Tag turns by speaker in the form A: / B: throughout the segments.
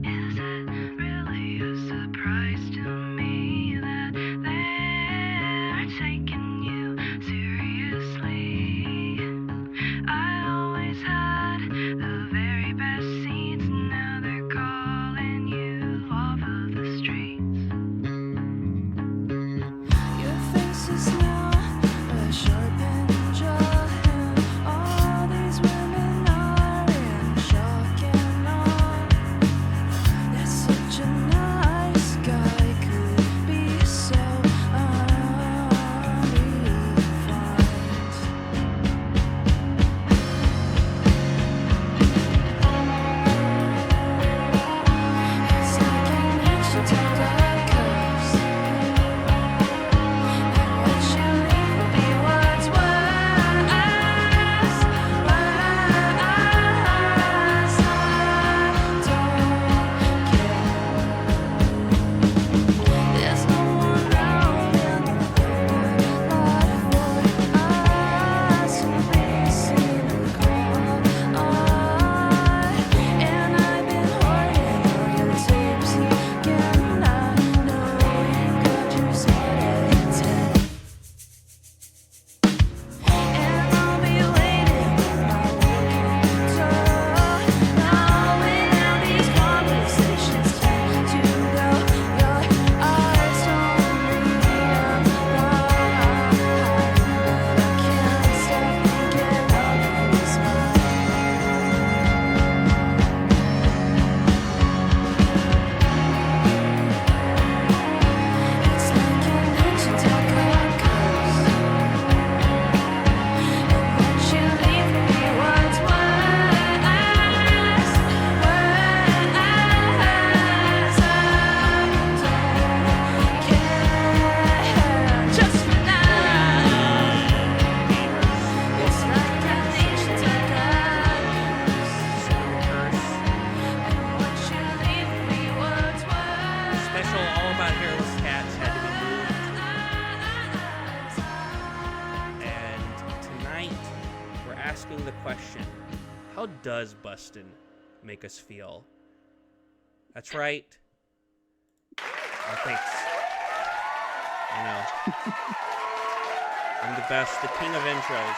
A: Is it really a surprise to me that they're taking you seriously? I always had the very best seats, now they're calling you off of the streets. Your face is now a sharpened jaw, and all these women are in shock and awe. That such a nice guy could be so unrefined. It's like an action took a curse, and what you leave be what's worse. There's no one around in the life for us to be seen and call on. And I've been hoarding all your tapes again. I know you got your spotted head. And I'll be waiting when I walk in the door. Knowing how these conversations tend to go. Your eyes told me I'm blind, but I can't stop thinking of this mind. It's like an action took a curse, and what you leave me what's worse. I don't care just for now. It's like an action took a curse, and what you leave me what's worse.
B: Special All About Hairless Cats had to be moved. And tonight, we're asking the question, how does Bustin make us feel? That's right. Oh, thanks. I know. I'm the best, the king of intros.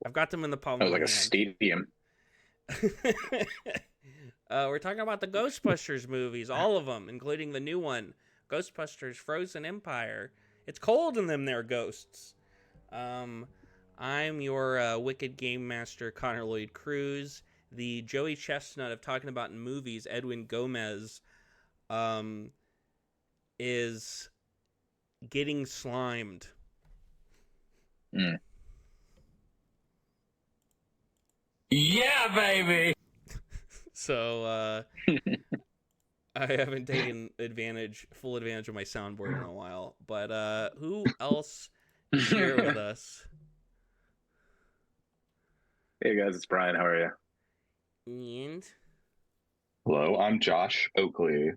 B: I've got them in the palm
C: That
B: of
C: was
B: my
C: like a
B: hand.
C: stadium.
B: We're talking about the Ghostbusters movies, all of them, including the new one, Ghostbusters Frozen Empire. It's cold in them there, ghosts. I'm your wicked game master, Connor Lloyd Crews. The Joey Chestnut of talking about in movies, Edwin Gomez, is getting slimed.
C: Mm.
D: Yeah, baby.
B: So, I haven't taken full advantage of my soundboard in a while. But who else is here with us?
C: Hey guys, it's Brian. How are you?
B: And
C: Hello, I'm Josh Oakley.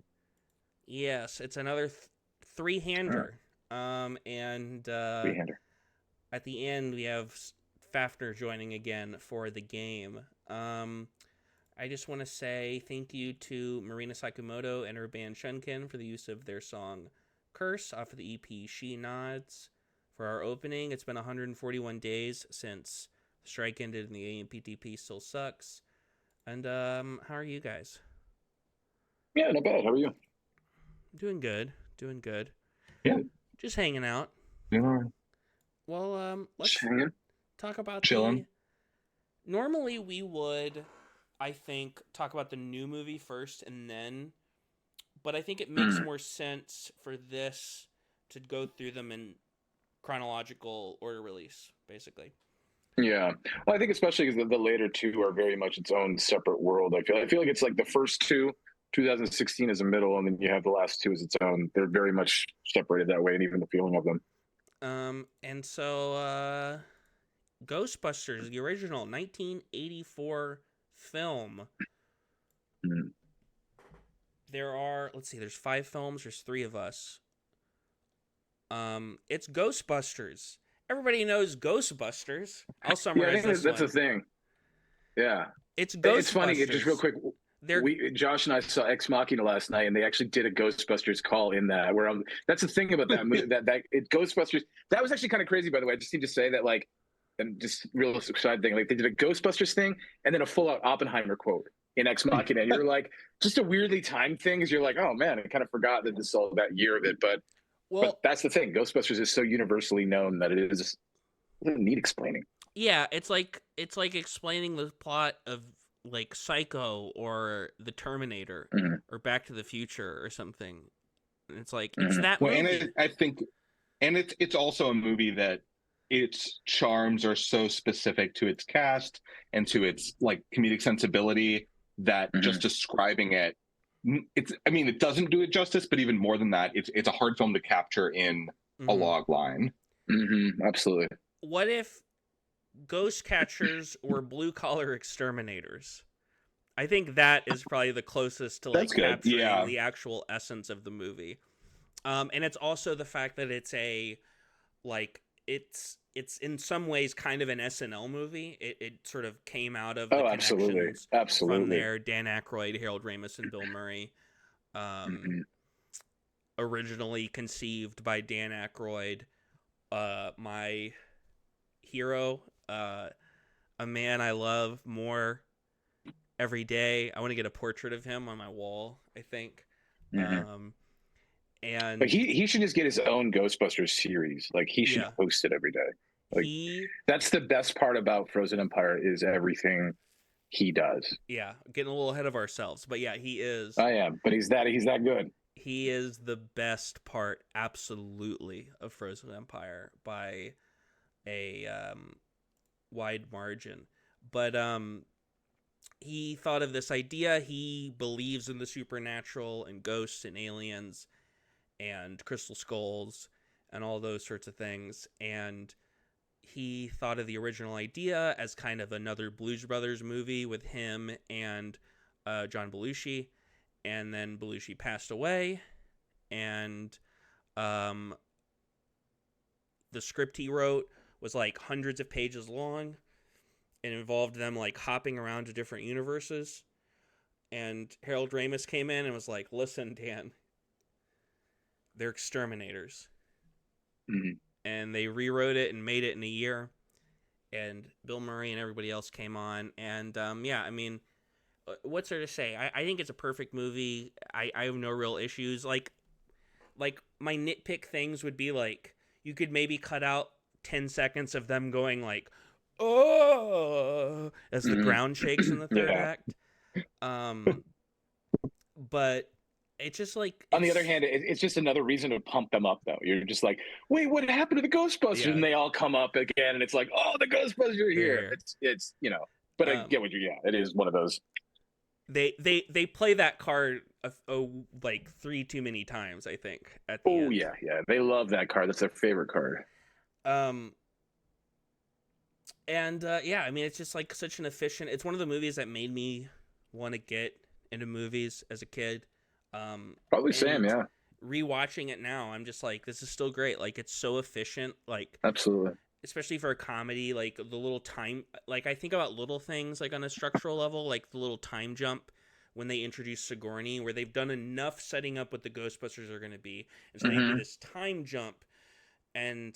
B: yes, it's another three-hander.
C: Three-hander.
B: At the end we have Fafnir joining again for the game. I just want to say thank you to Marina Sakamoto and her band Shunkin for the use of their song Curse off of the EP She Nods for our opening. It's been 141 days since the strike ended and the AMPTP still sucks. And how are you guys?
C: Yeah, not bad. How are you?
B: Doing good.
C: Yeah.
B: Just hanging out.
C: Yeah.
B: Well, let's
C: Hanging.
B: talk about
C: Chilling.
B: Normally we would, I think, talk about the new movie first and then, but I think it makes more sense for this to go through them in chronological order release, basically.
C: Yeah. Well, I think especially because the later two are very much its own separate world. I feel like it's like the first two, 2016 is a middle, and then you have the last two as its own. They're very much separated that way, and even the feeling of them.
B: And so Ghostbusters, the original 1984 film.
C: Mm.
B: There's 5 films, there's 3 of us. It's Ghostbusters. Everybody knows Ghostbusters. I'll
C: Yeah, I
B: summarize
C: think
B: this
C: that's the
B: one.
C: thing. Yeah.
B: It's Ghostbusters.
C: It's funny, just real quick.
B: They're
C: Josh and I saw Ex Machina last night, and they actually did a Ghostbusters call in that. That's the thing about that movie. Ghostbusters. That was actually kind of crazy, by the way. I just need to say that, like, and just real side thing. Like, they did a Ghostbusters thing, and then a full out Oppenheimer quote in Ex Machina. And you're like, just a weirdly timed thing. Is you're like, oh man, I kind of forgot that this is all that year of it. But that's the thing. Ghostbusters is so universally known that it is neat explaining.
B: Yeah, it's like explaining the plot of like Psycho or The Terminator or Back to the Future or something. And it's like it's that movie.
E: And I think, and it's also a movie that its charms are so specific to its cast and to its like comedic sensibility that just describing it, it doesn't do it justice, but even more than that, it's a hard film to capture in a log line.
C: Absolutely.
B: What if ghost catchers were blue collar exterminators? I think that is probably the closest to like capturing the actual essence of the movie. And it's also the fact that it's it's in some ways kind of an SNL movie. It sort of came out of the connections from there. Dan Aykroyd, Harold Ramis, and Bill Murray. Originally conceived by Dan Aykroyd, my hero, a man I love more every day. I want to get a portrait of him on my wall, I think. And
C: but he should just get his own Ghostbusters series. Like, he should host it every day. Like, that's the best part about Frozen Empire is everything he does.
B: Yeah, getting a little ahead of ourselves, but yeah, he is.
C: I am, but he's that good.
B: He is the best part, absolutely, of Frozen Empire by a wide margin. But he thought of this idea. He believes in the supernatural and ghosts and aliens and crystal skulls and all those sorts of things. And he thought of the original idea as kind of another Blues Brothers movie with him and John Belushi. And then Belushi passed away. And the script he wrote was like hundreds of pages long. It involved them like hopping around to different universes. And Harold Ramis came in and was like, listen, Dan, they're exterminators. And they rewrote it and made it in a year. And Bill Murray and everybody else came on. And what's there to say? I think it's a perfect movie. I have no real issues. Like my nitpick things would be like, you could maybe cut out 10 seconds of them going like, oh, as the ground shakes in the third act. But it's just like...
C: On the other hand, it's just another reason to pump them up, though. You're just like, wait, what happened to the Ghostbusters? Yeah. And they all come up again, and it's like, oh, the Ghostbusters are here. It's but I get what it is one of those.
B: They play that card like 3 too many times, I think, at the end.
C: Yeah. They love that card. That's their favorite card.
B: It's just like such an efficient... It's one of the movies that made me want to get into movies as a kid.
C: Probably same, yeah.
B: Rewatching it now, I'm just like, this is still great. Like, it's so efficient. Like,
C: absolutely.
B: Especially for a comedy, like the little time... Like, I think about little things, like on a structural level, like the little time jump when they introduce Sigourney, where they've done enough setting up what the Ghostbusters are going to be. And so they do this time jump, and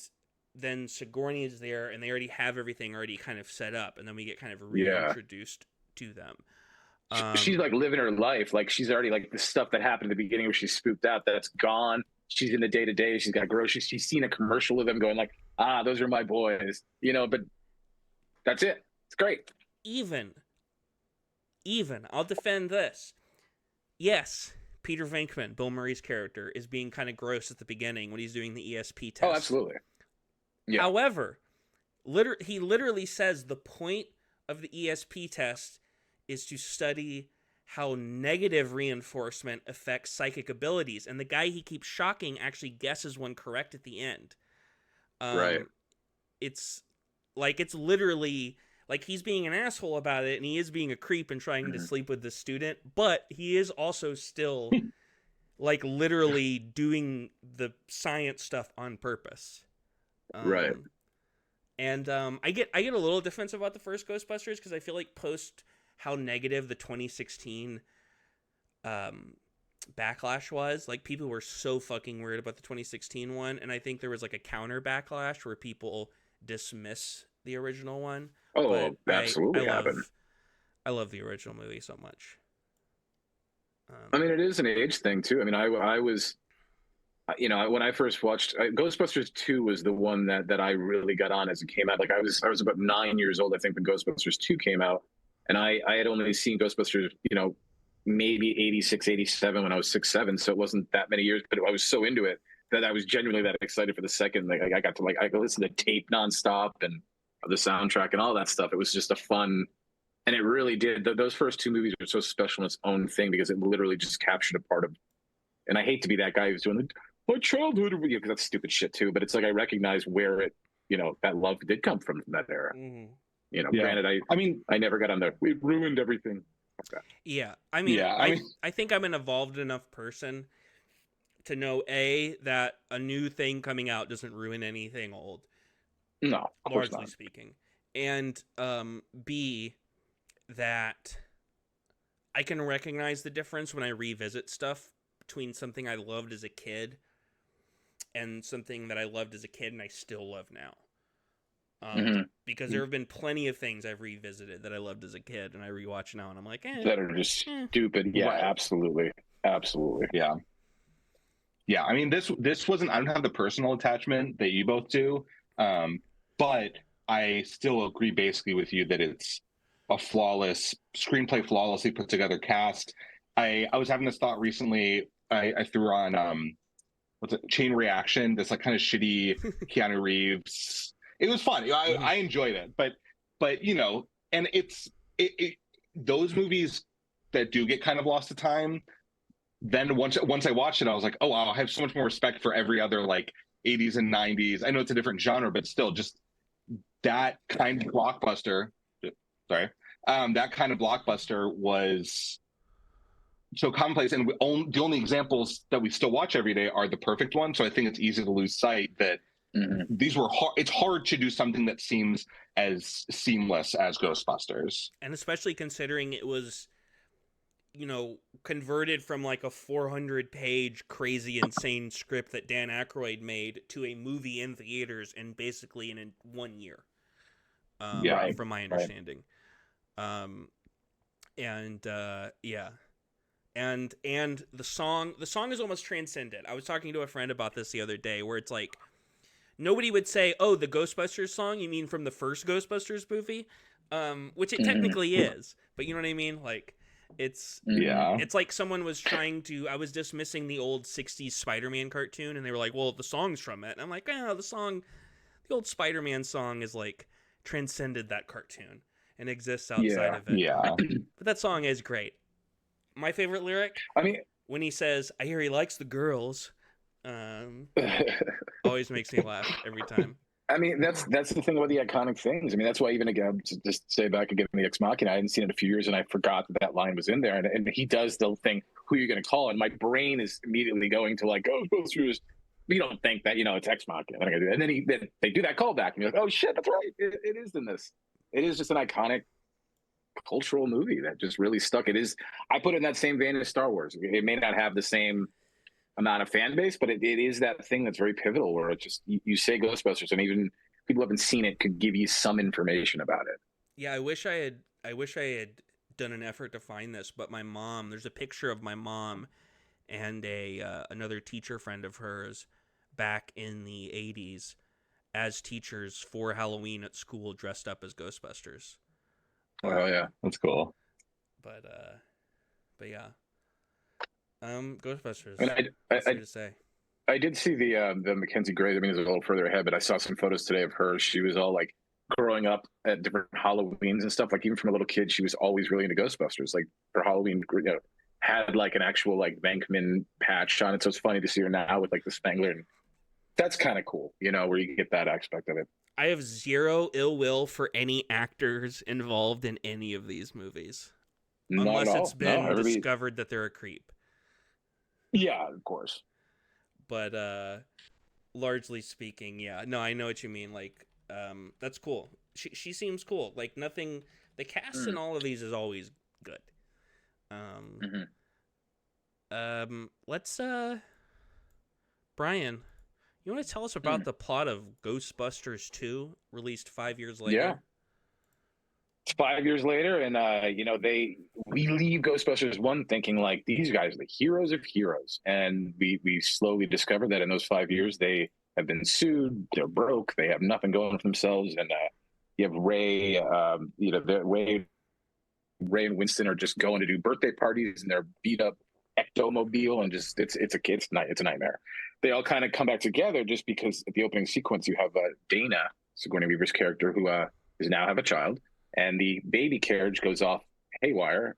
B: then Sigourney is there, and they already have everything already kind of set up, and then we get kind of reintroduced to them.
C: She's like living her life. Like, she's already like the stuff that happened at the beginning where she spooked out, that's gone. She's in the day to day. She's got groceries. She's seen a commercial of them going like, those are my boys, but that's it. It's great.
B: Even I'll defend this. Yes, Peter Venkman, Bill Murray's character, is being kind of gross at the beginning when he's doing the ESP test.
C: Oh, absolutely. Yeah.
B: However, he literally says the point of the ESP test is to study how negative reinforcement affects psychic abilities. And the guy he keeps shocking actually guesses one correct at the end.
C: Right.
B: It's literally like he's being an asshole about it, and he is being a creep and trying to sleep with the student, but he is also still like literally doing the science stuff on purpose.
C: Right.
B: And I get a little defensive about the first Ghostbusters because I feel like post how negative the 2016 backlash was, like people were so fucking weird about the 2016 one, and I think there was like a counter backlash where people dismiss the original one.
C: Oh,
B: But
C: absolutely happened.
B: I love the original movie so much.
C: I mean, it is an age thing too. I mean, I was, you know, when I first watched Ghostbusters 2 was the one that I really got on as it came out. Like I was about 9 years old, I think, when Ghostbusters 2 came out, and I had only seen Ghostbusters, you know, maybe 86, 87 when I was 6, 7. So it wasn't that many years, but I was so into it that I was genuinely that excited for the second. Like I got to I could listen to tape nonstop and the soundtrack and all that stuff. It was just a fun, and it really did. Those first two movies are so special in its own thing because it literally just captured a part of. And I hate to be that guy who's doing my childhood, because that's stupid shit too. But it's like I recognize where it, you know, that love did come from that era.
B: Mm-hmm.
C: You know,
E: Yeah.
C: granted,
E: I mean,
C: I never got on there. We ruined everything. Okay.
B: Yeah, I mean,
E: Yeah,
B: I think I'm an evolved enough person to know that a new thing coming out doesn't ruin anything old,
C: No, of course
B: largely
C: not.
B: speaking, and B, that I can recognize the difference when I revisit stuff between something I loved as a kid and something that I loved as a kid and I still love now. Because there have been plenty of things I've revisited that I loved as a kid and I rewatch now and I'm like,
C: That are just stupid. Yeah,
E: Right.
C: absolutely.
E: Yeah. Yeah, I mean, this wasn't. I don't have the personal attachment that you both do, but I still agree basically with you that it's a flawless screenplay, flawlessly put together cast. I was having this thought recently. I threw on what's it, Chain Reaction, this like kind of shitty Keanu Reeves. It was fun. I enjoyed it, but you know, and it those movies that do get kind of lost to time. Then once I watched it, I was like, oh wow, I have so much more respect for every other like 80s and 90s. I know it's a different genre, but still, just that kind of blockbuster. Sorry, that kind of blockbuster was so commonplace, and the only examples that we still watch every day are the perfect ones. So I think it's easy to lose sight that these were hard. It's hard to do something that seems as seamless as Ghostbusters,
B: and especially considering it was, you know, converted from like a 400-page crazy insane script that Dan Aykroyd made to a movie in theaters and basically in 1 year. From my understanding. And the song is almost transcendent. I was talking to a friend about this the other day where it's like nobody would say, "Oh, the Ghostbusters song, you mean from the first Ghostbusters movie?" Which it technically is. But you know what I mean? Like it's like someone was trying to. I was dismissing the old '60s Spider-Man cartoon, and they were like, "Well, the song's from it." And I'm like, "Oh, the old Spider-Man song is like transcended that cartoon and exists outside of it."
E: Yeah.
B: But that song is great. My favorite lyric,
C: I mean,
B: when he says, "I hear he likes the girls," always makes me laugh every time.
C: I mean, that's the thing about the iconic things. I mean, that's why even again, to just say back again, the Ex Machina, I hadn't seen it in a few years, and I forgot that line was in there. And he does the thing, "Who are you going to call?" And my brain is immediately going to like, Ghostbusters. We don't think that, you know, it's Ex Machina. And then they do that callback, and you're like, oh shit, that's right, it is in this. It is just an iconic cultural movie that just really stuck. It is. I put it in that same vein as Star Wars. It may not have the same amount of fan base, but it is that thing that's very pivotal where it just you say Ghostbusters and even people who haven't seen it could give you some information about it.
B: Yeah, I wish I had done an effort to find this, but my mom, there's a picture of my mom and another teacher friend of hers back in the 80s as teachers for Halloween at school dressed up as Ghostbusters.
C: Oh yeah,
E: that's cool.
B: But yeah. Ghostbusters.
C: And I did see the Mackenzie Gray. I mean, it's a little further ahead, but I saw some photos today of her. She was all like growing up at different Halloweens and stuff. Like even from a little kid, she was always really into Ghostbusters. Like her Halloween, you know, had like an actual like Venkman patch on it. So it's funny to see her now with like the Spangler. And that's kind of cool, you know, where you get that aspect of it.
B: I have zero ill will for any actors involved in any of these movies. Unless it's been discovered that they're a creep.
C: Yeah, of course.
B: But largely speaking, yeah. No, I know what you mean. Like, that's cool. She seems cool. Like nothing. The cast in
C: Mm.
B: all of these is always good. Um,
C: Mhm.
B: let's Brian, you want to tell us about
C: Mm.
B: the plot of Ghostbusters 2, released 5 years
C: Yeah.
B: later?
C: It's 5 years later, and we leave Ghostbusters 1 thinking like these guys are the heroes of heroes, and we slowly discover that in those 5 years they have been sued, they're broke, they have nothing going for themselves, and you have Ray, Ray and Winston are just going to do birthday parties in their beat up ectomobile, and just it's a nightmare. They all kind of come back together just because at the opening sequence you have Dana, Sigourney Weaver's character, who is now have a child, and the baby carriage goes off haywire,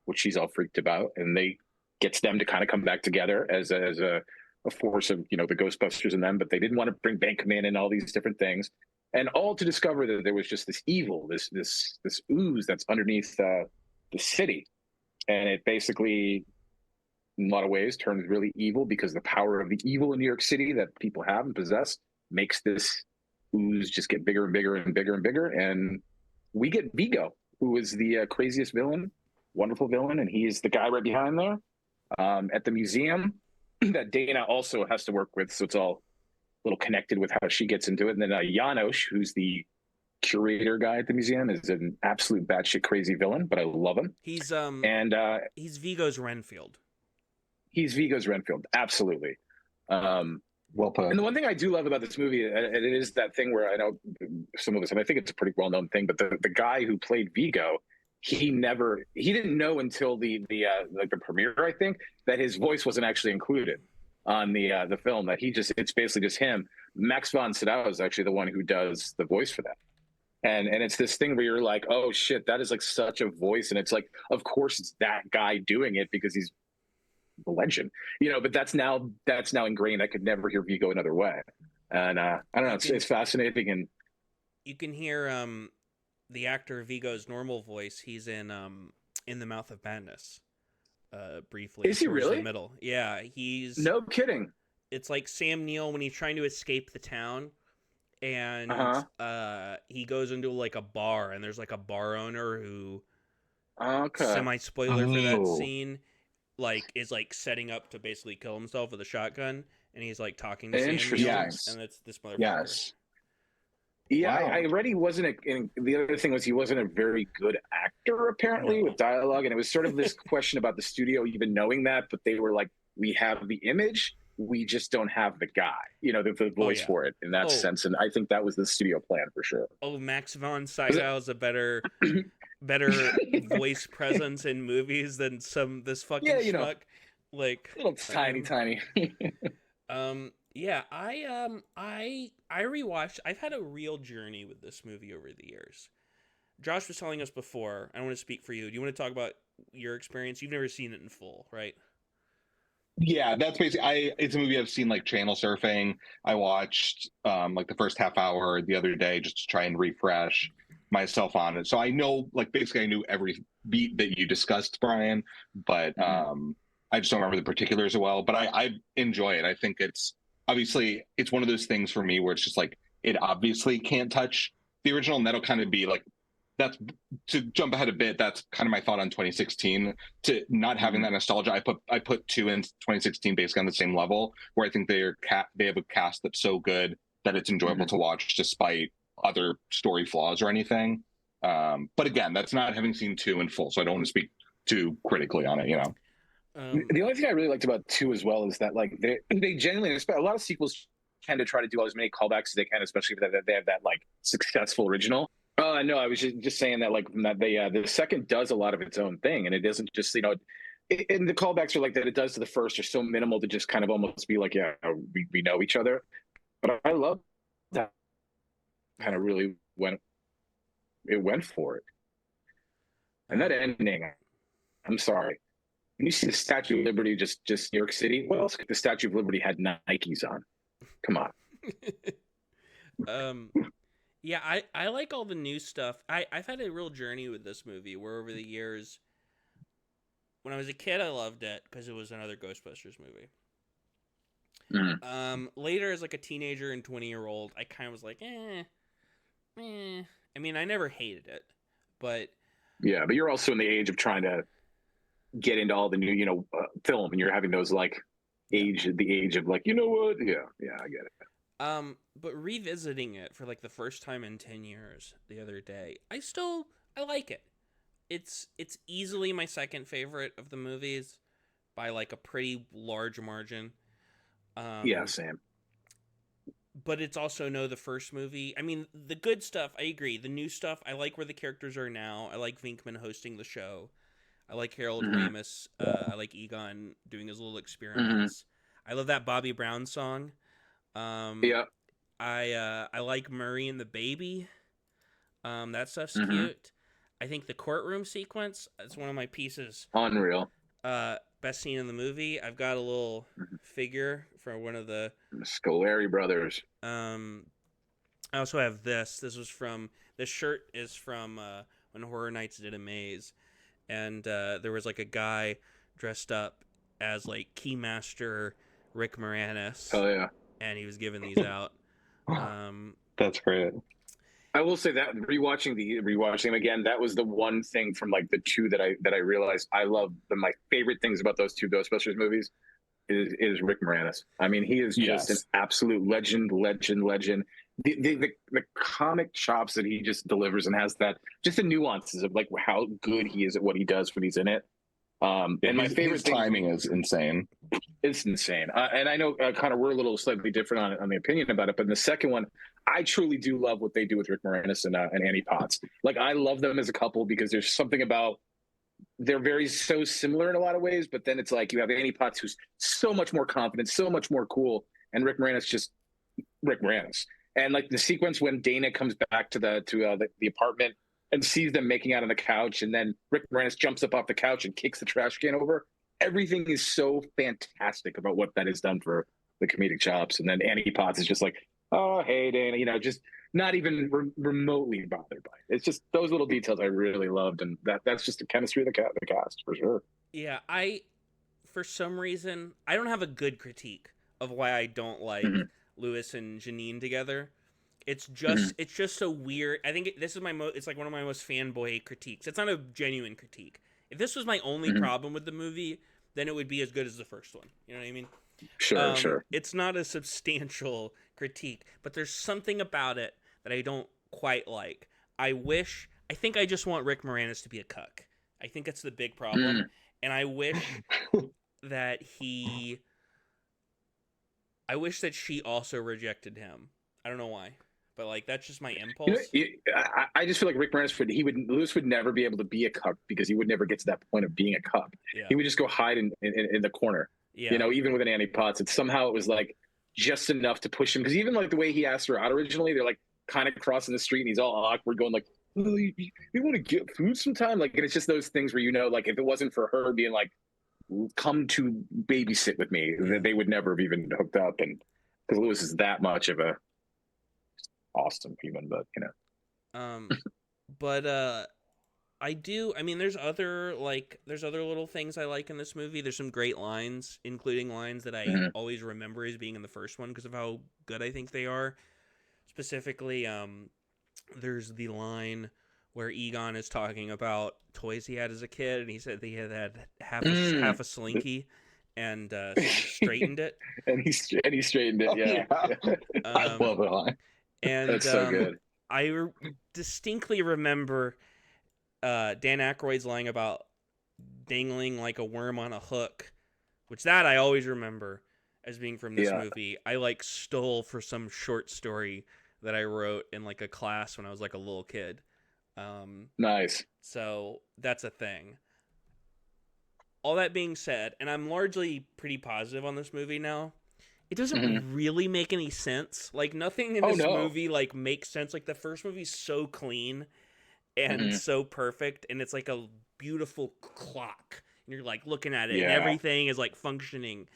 C: which she's all freaked about, and they gets them to kind of come back together as a force of the Ghostbusters and them, but they didn't want to bring Bankman and all these different things, and all to discover that there was just this evil, this ooze that's underneath the city, and it basically, in a lot of ways, turns really evil because the power of the evil in New York City that people have and possess makes this ooze just get bigger and bigger and bigger and bigger, and we get Vigo, who is the craziest villain, wonderful villain, and he's the guy right behind there at the museum that Dana also has to work with, so it's all a little connected with how she gets into it. And then Janosch, who's the curator guy at the museum, is an absolute batshit crazy villain, but I love him.
B: He's
C: And
B: he's Vigo's Renfield.
C: he's Vigo's Renfield, absolutely.
E: Well put.
C: And the one thing I do love about this movie, and it is that thing where I know some of us, and I think it's a pretty well known thing, but the guy who played Vigo, he didn't know until the premiere, I think, that his voice wasn't actually included on the film. That it's basically just him. Max von Sydow is actually the one who does the voice for that. And it's this thing where you're like, oh shit, that is like such a voice, and it's like, of course it's that guy doing it because he's the legend, but that's now ingrained. I could never hear Vigo another way, and I don't know, it's fascinating. And
B: You can hear the actor Vigo's normal voice. He's in The Mouth of Madness. Briefly.
C: Is he
B: towards
C: really?
B: the middle? Yeah, he's
C: no kidding.
B: It's like Sam Neill when he's trying to escape the town, and he goes into like a bar, and there's like a bar owner who,
C: Okay.
B: semi spoiler for that
E: Oh.
B: scene, like is like setting up to basically kill himself with a shotgun, and he's like talking to Sam
C: Interesting.
B: Neill,
E: Yes.
B: and it's this motherfucker.
E: Yes.
C: Yeah,
E: Wow.
C: I read he wasn't the other thing was he wasn't a very good actor, apparently, with dialogue. And it was sort of this question about the studio even knowing that, but they were like, we have the image, we just don't have the guy, the voice
B: yeah.
C: for it in that sense. And I think that was the studio plan for sure.
B: Oh, Max von Sydow is a better voice presence in movies than this fucking schmuck. Like
C: Little tiny.
B: Yeah, I rewatched. I've had a real journey with this movie over the years. Josh was telling us before. I don't want to speak for you. Do you want to talk about your experience? You've never seen it in full, right?
E: Yeah, that's basically. It's a movie I've seen like channel surfing. I watched like the first half hour the other day just to try and refresh myself on it. So I know, like, basically I knew every beat that you discussed, Brian, but I just don't remember the particulars well. But I enjoy it. I think it's one of those things for me where it's just like it obviously can't touch the original, and that'll kind of be like, that's to jump ahead a bit. That's kind of my thought on 2016. To not having that nostalgia, I put 2 in 2016 basically on the same level, where I think they have a cast that's so good that it's enjoyable to watch despite other story flaws or anything. But again, that's not having seen 2 in full, so I don't want to speak too critically on it.
C: The only thing I really liked about 2 as well is that like they genuinely, a lot of sequels tend to try to do as many callbacks as they can, especially if they have that like successful original. No, I was just saying that like that the second does a lot of its own thing, and it doesn't just and the callbacks are like that it does to the first are so minimal to just kind of almost be like, yeah, we know each other. But I love that kind of really went for it, and that ending. I'm sorry. When you see the Statue of Liberty, just New York City, what else could the Statue of Liberty had Nikes on? Come on.
B: Yeah, I like all the new stuff. I've had a real journey with this movie where over the years when I was a kid, I loved it because it was another Ghostbusters movie. Later, as like a teenager and 20-year-old, I kind of was like, I mean, I never hated it, but
C: Yeah, but you're also in the age of trying to get into all the new, film, and you're having those like the age of like, you know what? Yeah, I get it.
B: but revisiting it for like the first time in 10 years the other day, I like it. It's easily my second favorite of the movies by like a pretty large margin.
C: Yeah, same.
B: But it's also the first movie. I mean, the good stuff, I agree. The new stuff, I like where the characters are now. I like Venkman hosting the show. I like Harold Ramis. I like Egon doing his little experiments. I love that Bobby Brown song.
C: Yeah.
B: I like Murray and the baby. That stuff's cute. I think the courtroom sequence is one of my pieces.
C: Unreal.
B: Best scene in the movie. I've got a little figure for one of the
C: Scolari brothers.
B: I also have this. This shirt is from when Horror Nights did a maze, and there was like a guy dressed up as like Keymaster Rick Moranis.
C: Oh yeah.
B: And he was giving these out.
E: That's great.
C: I will say that rewatching them again, that was the one thing from like the two that I realized I love. My favorite things about those two Ghostbusters movies is Rick Moranis. I mean, he is just an absolute legend. The comic chops that he just delivers and has that just the nuances of like how good he is at what he does when he's in it. And my favorite
E: timing is insane.
C: It's insane. And I know Connor, we're a little slightly different on the opinion about it, but in the second one, I truly do love what they do with Rick Moranis and Annie Potts. Like, I love them as a couple because there's something about they're so similar in a lot of ways, but then it's like you have Annie Potts who's so much more confident, so much more cool, and Rick Moranis just Rick Moranis. And like the sequence when Dana comes back to the apartment and sees them making out on the couch, and then Rick Moranis jumps up off the couch and kicks the trash can over. Everything is so fantastic about what that has done for the comedic chops. And then Annie Potts is just like, oh, hey, Dana, just not even remotely bothered by it. It's just those little details I really loved. And that's just the chemistry of the cast for sure.
B: Yeah, for some reason, I don't have a good critique of why I don't like Louis and Janine together. It's just so weird. I think this is it's like one of my most fanboy critiques. It's not a genuine critique. If this was my only problem with the movie, then it would be as good as the first one. You know what I mean?
C: Sure.
B: It's not a substantial critique, but there's something about it that I don't quite like. I think I just want Rick Moranis to be a cuck. I think that's the big problem. And I wish that she also rejected him. I don't know why. But like that's just my impulse.
C: I just feel like Rick Moranis Louis would never be able to be a cuck because he would never get to that point of being a cuck. Yeah. He would just go hide in the corner. Yeah. Even with an Annie Potts, somehow it was like just enough to push him. Because even like the way he asked her out originally, they're like kind of crossing the street and he's all awkward, going like, oh, "You want to get food sometime?" Like, and it's just those things where like if it wasn't for her being like, "Come to babysit with me," they would never have even hooked up. And because Louis is that much of a awesome human, but
B: but I mean there's other little things I like in this movie. There's some great lines, including lines that I always remember as being in the first one because of how good I think they are. Specifically, there's the line where Egon is talking about toys he had as a kid, and he said he had half a slinky and straightened it.
C: and he straightened it. Yeah.
E: I love that line.
B: And
C: that's so good.
B: I distinctly remember Dan Aykroyd's line about dangling like a worm on a hook, which that I always remember as being from this movie. I stole for some short story that I wrote in like a class when I was like a little kid.
C: Nice.
B: So that's a thing. All that being said, and I'm largely pretty positive on this movie now. It doesn't really make any sense. Like nothing in this movie like makes sense. Like the first movie's so clean and so perfect, and it's like a beautiful clock. And you're like looking at it, and everything is like functioning.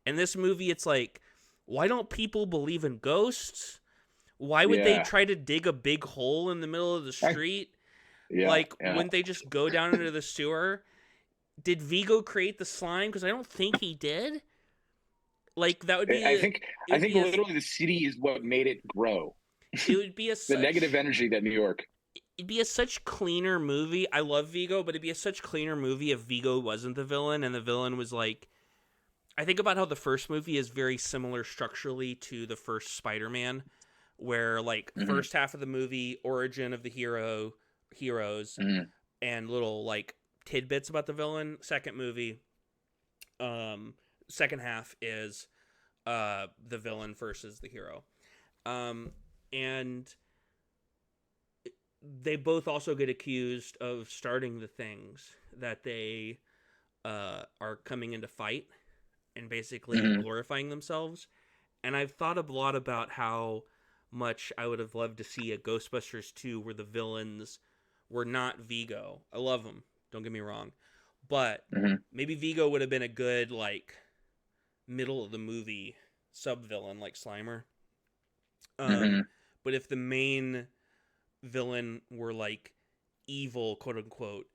B: And this movie, it's like, why don't people believe in ghosts? Why would they try to dig a big hole in the middle of the street? Wouldn't they just go down into the sewer? did Vigo create the slime? Because I don't think he did. Like that would be.
C: I think
B: be
C: literally the city is what made it grow.
B: it would be a
C: The negative
B: such,
C: energy that New York.
B: it'd be a such cleaner movie. I love Vigo, but it'd be a such cleaner movie if Vigo wasn't the villain and the villain was like. I think about how the first movie is very similar structurally to the first Spider-Man, where like first half of the movie, origin of the heroes, and little like tidbits about the villain. Second movie, second half is the villain versus the hero, and they both also get accused of starting the things that they are coming in to fight and basically glorifying themselves. And I've thought a lot about how much I would have loved to see a Ghostbusters 2 where the villains were not Vigo. I love them, don't get me wrong. But maybe Vigo would have been a good, like, middle of the movie sub-villain like Slimer. But if the main villain were, like, evil, quote-unquote,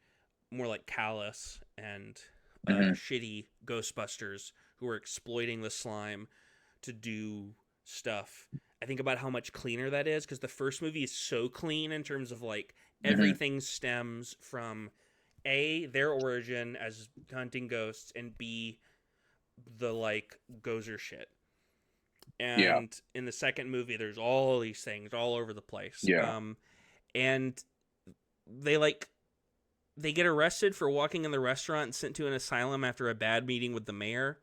B: more like Callus and shitty Ghostbusters who are exploiting the slime to do stuff. I think about how much cleaner that is, because the first movie is so clean in terms of like everything stems from A, their origin as hunting ghosts, and B, the like Gozer shit. And in the second movie there's all these things all over the place. And they get arrested for walking in the restaurant and sent to an asylum after a bad meeting with the mayor,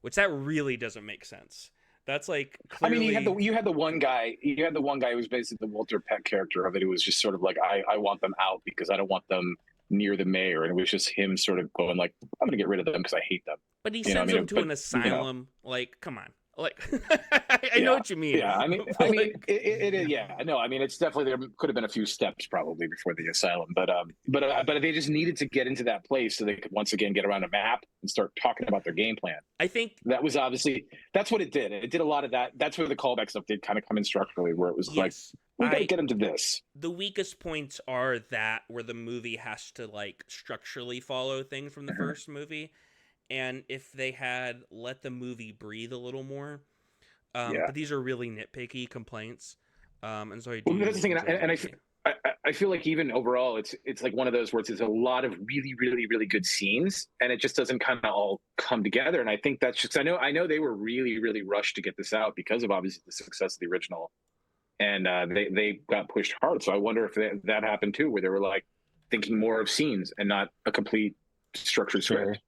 B: which that really doesn't make sense. That's like clearly...
C: I mean, you had the one guy who was basically the Walter Peck character of it. It was just sort of like, I want them out because I don't want them near the mayor. And it was just him sort of going like, I'm going to get rid of them because I hate them.
B: But he sends them to an asylum. Like, come on. Like, I know what you mean.
C: Yeah, I mean, it's definitely, there could have been a few steps probably before the asylum, but they just needed to get into that place so they could once again get around a map and start talking about their game plan.
B: I think
C: that was obviously, that's what it did. It did a lot of that. That's where the callback stuff did kind of come in structurally, where it was like, we got to get into this.
B: The weakest points are that where the movie has to like structurally follow things from the first movie. And if they had let the movie breathe a little more, but these are really nitpicky complaints, and so I do.
C: Well, that's the thing, and I feel like even overall, it's like one of those where it's a lot of really, really, really good scenes, and it just doesn't kind of all come together. And I think that's just I know they were really, really rushed to get this out because of obviously the success of the original, and they got pushed hard. So I wonder if that happened too, where they were like thinking more of scenes and not a complete structured script.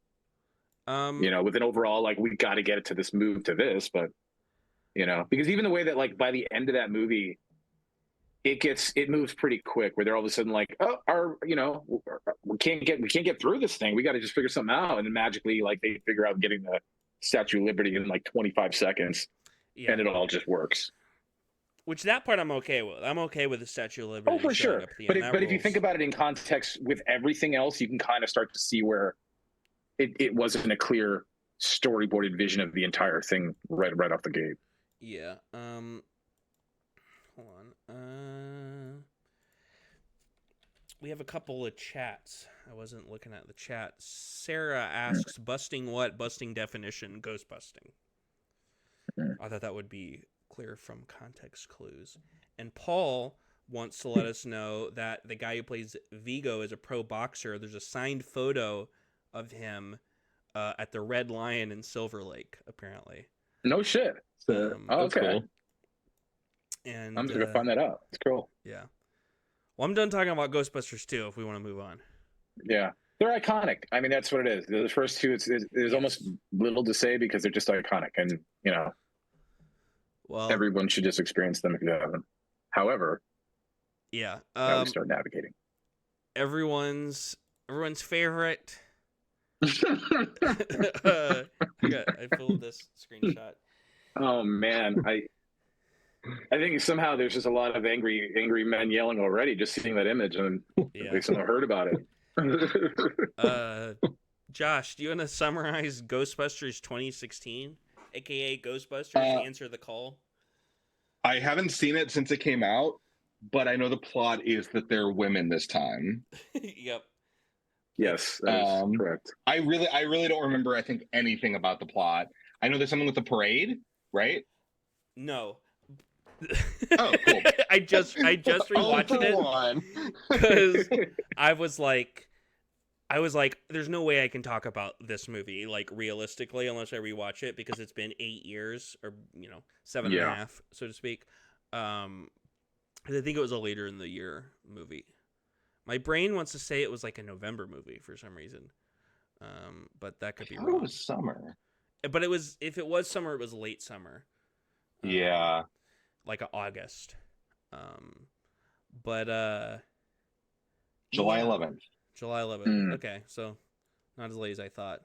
C: With an overall, like, we got to get it to this, move to this, but, because even the way that, like, by the end of that movie, it moves pretty quick, where they're all of a sudden like, we can't get through this thing. We got to just figure something out. And then magically, like, they figure out getting the Statue of Liberty in like 25 seconds and it all just works.
B: Which that part I'm okay with. I'm okay with the Statue of Liberty.
C: Oh, for sure. But if you think about it in context with everything else, you can kind of start to see where it wasn't a clear storyboarded vision of the entire thing right off the gate.
B: Yeah. Hold on. We have a couple of chats. I wasn't looking at the chat. Sarah asks, busting what? Busting definition, ghost busting. I thought that would be clear from context clues. And Paul wants to let us know that the guy who plays Vigo is a pro boxer. There's a signed photo of him at the Red Lion in Silver Lake, apparently.
C: No shit. Okay. Cool.
B: And
C: I'm just gonna find that out. It's cool.
B: Yeah. Well, I'm done talking about Ghostbusters 2 if we want to move on.
C: Yeah. They're iconic. I mean, that's what it is. The first two, there's almost little to say because they're just iconic. And, well, everyone should just experience them if you haven't. However,
B: yeah.
C: Now we start navigating.
B: Everyone's favorite. I pulled this screenshot.
C: Oh man, I think somehow there's just a lot of angry men yelling already just seeing that image, and they somehow heard about
B: it. Josh, do you want to summarize Ghostbusters 2016, aka Ghostbusters Answer the Call?
E: I haven't seen it since it came out, but I know the plot is that they're women this time.
B: Yep.
C: Yes, that is correct.
E: I really don't remember, I think, anything about the plot. I know there's something with the parade, right?
B: No.
E: Oh, cool.
B: I just rewatched it because I was like, there's no way I can talk about this movie like realistically unless I rewatch it because it's been 8 years or 7.5, so to speak. I think it was a later in the year movie. My brain wants to say it was like a November movie for some reason, but that could be wrong.
E: It was summer,
B: but it was, if it was summer, it was late summer.
E: Yeah,
B: like a August. But
E: July 11th.
B: July 11th. Okay, so not as late as I thought.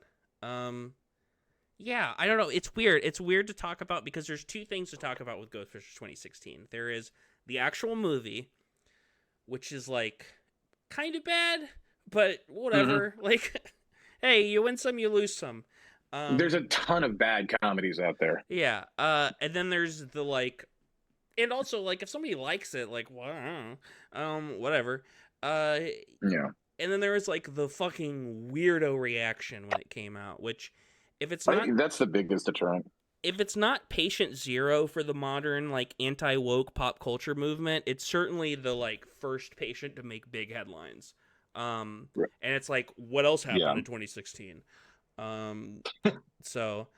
B: Yeah, I don't know. It's weird. It's weird to talk about because there's two things to talk about with Ghostbusters 2016. There is the actual movie, which is like kind of bad, but whatever. Like, hey, you win some, you lose some.
C: There's a ton of bad comedies out there.
B: Yeah. And then there's the like, and also like if somebody likes it, like, well, I don't know, whatever.
C: Yeah.
B: And then there was like the fucking weirdo reaction when it came out, which if it's not,
C: I think that's the biggest deterrent.
B: If it's not patient zero for the modern like anti-woke pop culture movement, it's certainly the like first patient to make big headlines. And it's like, what else happened in 2016? So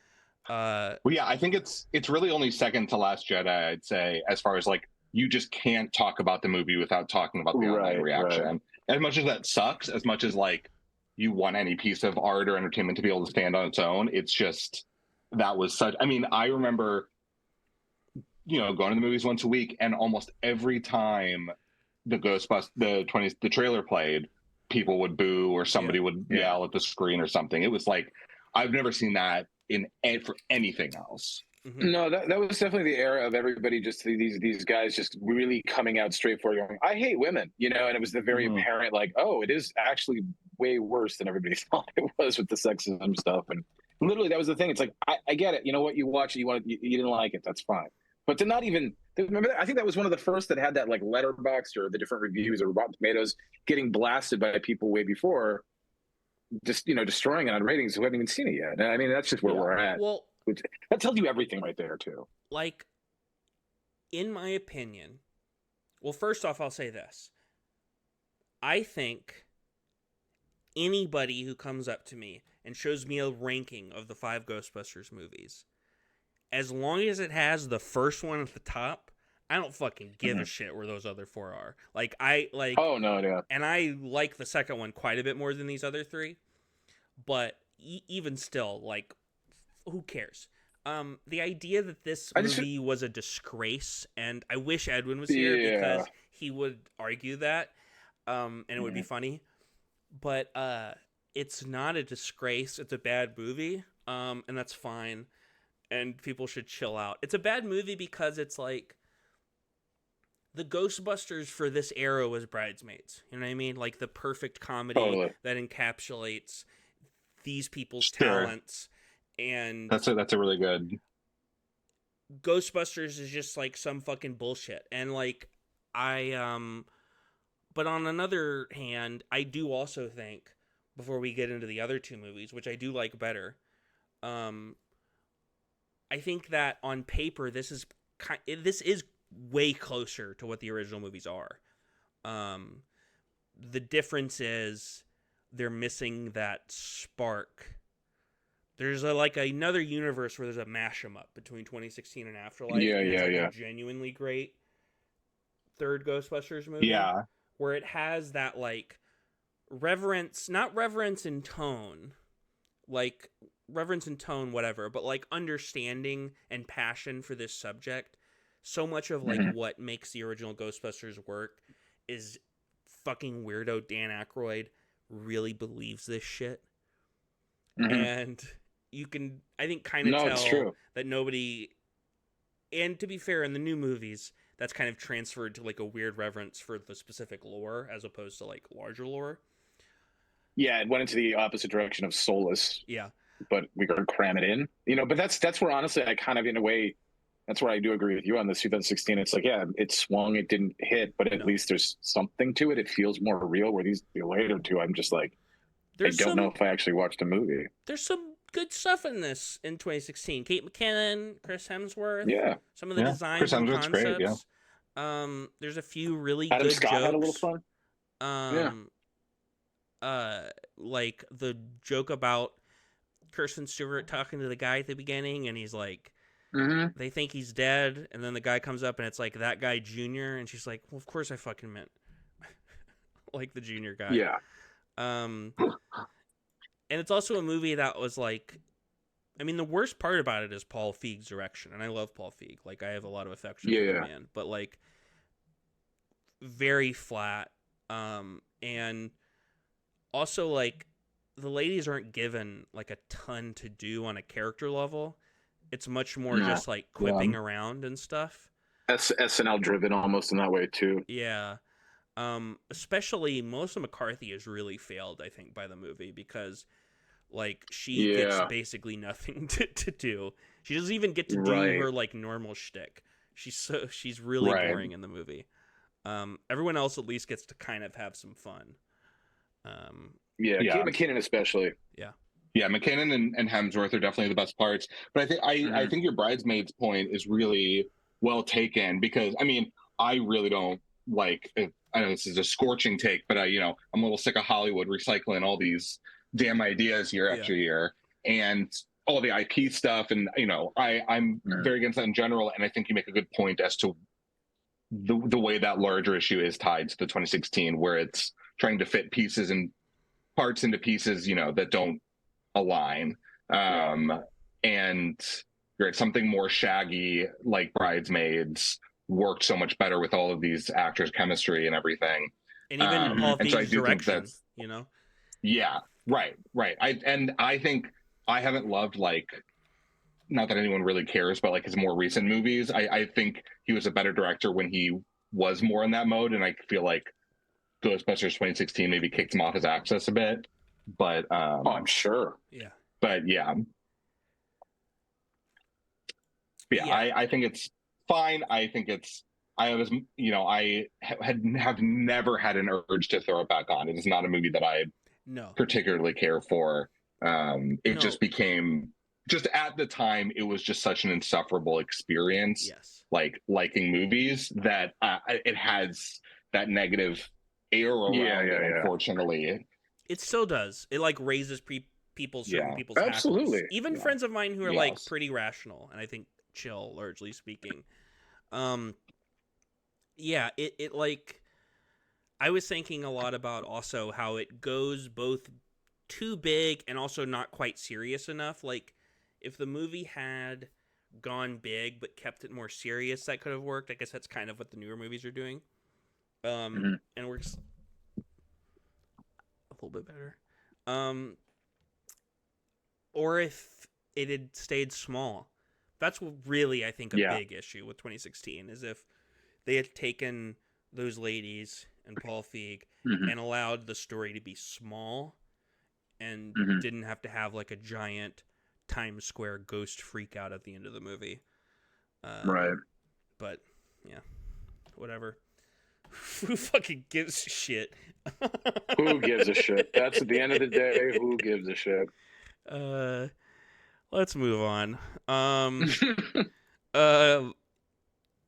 E: well, yeah, I think it's really only second to Last Jedi, I'd say, as far as like you just can't talk about the movie without talking about the online reaction. Right. As much as that sucks, as much as like you want any piece of art or entertainment to be able to stand on its own, it's just that was such. I mean, I remember, going to the movies once a week, and almost every time the the trailer played, people would boo or somebody would yell at the screen or something. It was like I've never seen that for anything else.
B: Mm-hmm.
C: No, that was definitely the era of everybody just these guys just really coming out straightforward going, I hate women, and it was the very apparent like, oh, it is actually way worse than everybody thought it was with the sexism stuff. And literally that was the thing. It's like, I get it. You know what? You watch it, you didn't like it. That's fine. But to not even remember that, I think that was one of the first that had that like Letterboxd or the different reviews or Rotten Tomatoes getting blasted by people way before, just destroying it on ratings who haven't even seen it yet. And I mean, that's just where we're at.
B: Well,
C: that tells you everything right there too.
B: Like, in my opinion, well, first off, I'll say this. I think anybody who comes up to me and shows me a ranking of the 5 Ghostbusters movies, as long as it has the first one at the top, I don't fucking give a shit where those other 4 are. Like, oh no, yeah. And I like the second one quite a bit more than these other 3. But even still, like, who cares? The idea that this movie was a disgrace, and I wish Edwin was here because he would argue that, and it would be funny. But it's not a disgrace. It's a bad movie, and that's fine. And people should chill out. It's a bad movie because it's like the Ghostbusters for this era was Bridesmaids. You know what I mean? Like the perfect comedy that encapsulates these people's talents. And
E: that's a really good.
B: Ghostbusters is just like some fucking bullshit. And like but on another hand, I do also think, before we get into the other 2 movies, which I do like better, I think that on paper this is way closer to what the original movies are. The difference is they're missing that spark. There's another universe where there's a mash-em up between 2016 and Afterlife.
C: Yeah,
B: and it's
C: yeah.
B: a genuinely great third Ghostbusters movie.
E: Yeah.
B: Where it has that like reverence, not reverence in tone, like reverence in tone, whatever, but like understanding and passion for this subject. So much of like what makes the original Ghostbusters work is fucking weirdo Dan Aykroyd really believes this shit. And you can, I think, kind of tell that nobody, and to be fair, in the new movies, that's kind of transferred to like a weird reverence for the specific lore as opposed to like larger lore.
C: Yeah, it went into the opposite direction of soulless.
B: Yeah.
C: But we could cram it in, but that's where honestly I kind of, in a way, that's where I do agree with you on this 2016. It's like, yeah, it swung, it didn't hit, but at least there's something to it. It feels more real, where the later 2, I'm just like,
B: There's
C: don't know
B: some
C: if I actually watched a movie.
B: there's some good stuff in this in 2016. Kate McKinnon, Chris Hemsworth,
C: Yeah.
B: some of the
E: Yeah,
B: designs
E: Chris
B: and
E: Hemsworth's great, yeah.
B: concepts. There's a few really
C: Adam
B: good
C: Scott
B: jokes.
C: had a little fun. Yeah.
B: Like the joke about Kirsten Stewart talking to the guy at the beginning, and he's like,
C: Mm-hmm.
B: they think he's dead, and then the guy comes up and it's like that guy Junior, and she's like, well, of course I fucking meant like the Junior guy.
C: Yeah.
B: And it's also a movie that was like, I mean, the worst part about it is Paul Feig's direction, and I love Paul Feig. Like, I have a lot of affection for the man, but like, very flat. And also like, the ladies aren't given like a ton to do on a character level. It's much more just like quipping around and stuff.
C: SNL driven almost in that way too.
B: Yeah. Especially Melissa McCarthy has really failed, I think, by the movie, because like she gets basically nothing to do. She doesn't even get to do her like normal shtick. She's really boring in the movie. Everyone else at least gets to kind of have some fun.
C: Kate McKinnon especially.
E: Yeah, McKinnon and Hemsworth are definitely the best parts. But I think your bridesmaids point is really well taken, because I mean, I really don't like. I know this is a scorching take, but I'm a little sick of Hollywood recycling all these damn ideas year after year, and all the IP stuff. And I'm very against that in general. And I think you make a good point as to the way that larger issue is tied to the 2016, where it's trying to fit pieces and parts into pieces, that don't align. And something more shaggy like Bridesmaids worked so much better with all of these actors' chemistry and everything.
B: And even Paul Feig's direction,
E: Yeah, right. I think I haven't loved, like, not that anyone really cares, but like his more recent movies. I think he was a better director when he was more in that mode, and I feel like Ghostbusters 2016 maybe kicked him off his access a bit. But
C: I'm sure.
B: Yeah.
E: But I think it's fine. I think I have never had an urge to throw it back on. It is not a movie that I particularly care for. Just became, just at the time, it was just such an insufferable experience.
B: Yes. Like
E: liking movies, that it has that negative air around it, unfortunately.
B: It still does. It like raises people's
C: absolutely
B: hackles. Even friends of mine who are like pretty rational and I think chill, largely speaking. It like, I was thinking a lot about also how it goes both too big and also not quite serious enough. Like, if the movie had gone big but kept it more serious, that could have worked. I guess that's kind of what the newer movies are doing. And works a little bit better. Or if it had stayed small. That's really, I think, a big issue with 2016, is if they had taken those ladies and Paul Feig and allowed the story to be small and didn't have to have like a giant Times Square ghost freak out at the end of the movie. But yeah, whatever. Who fucking gives a shit?
C: Who gives a shit? That's at the end of the day. Who gives a shit?
B: Let's move on.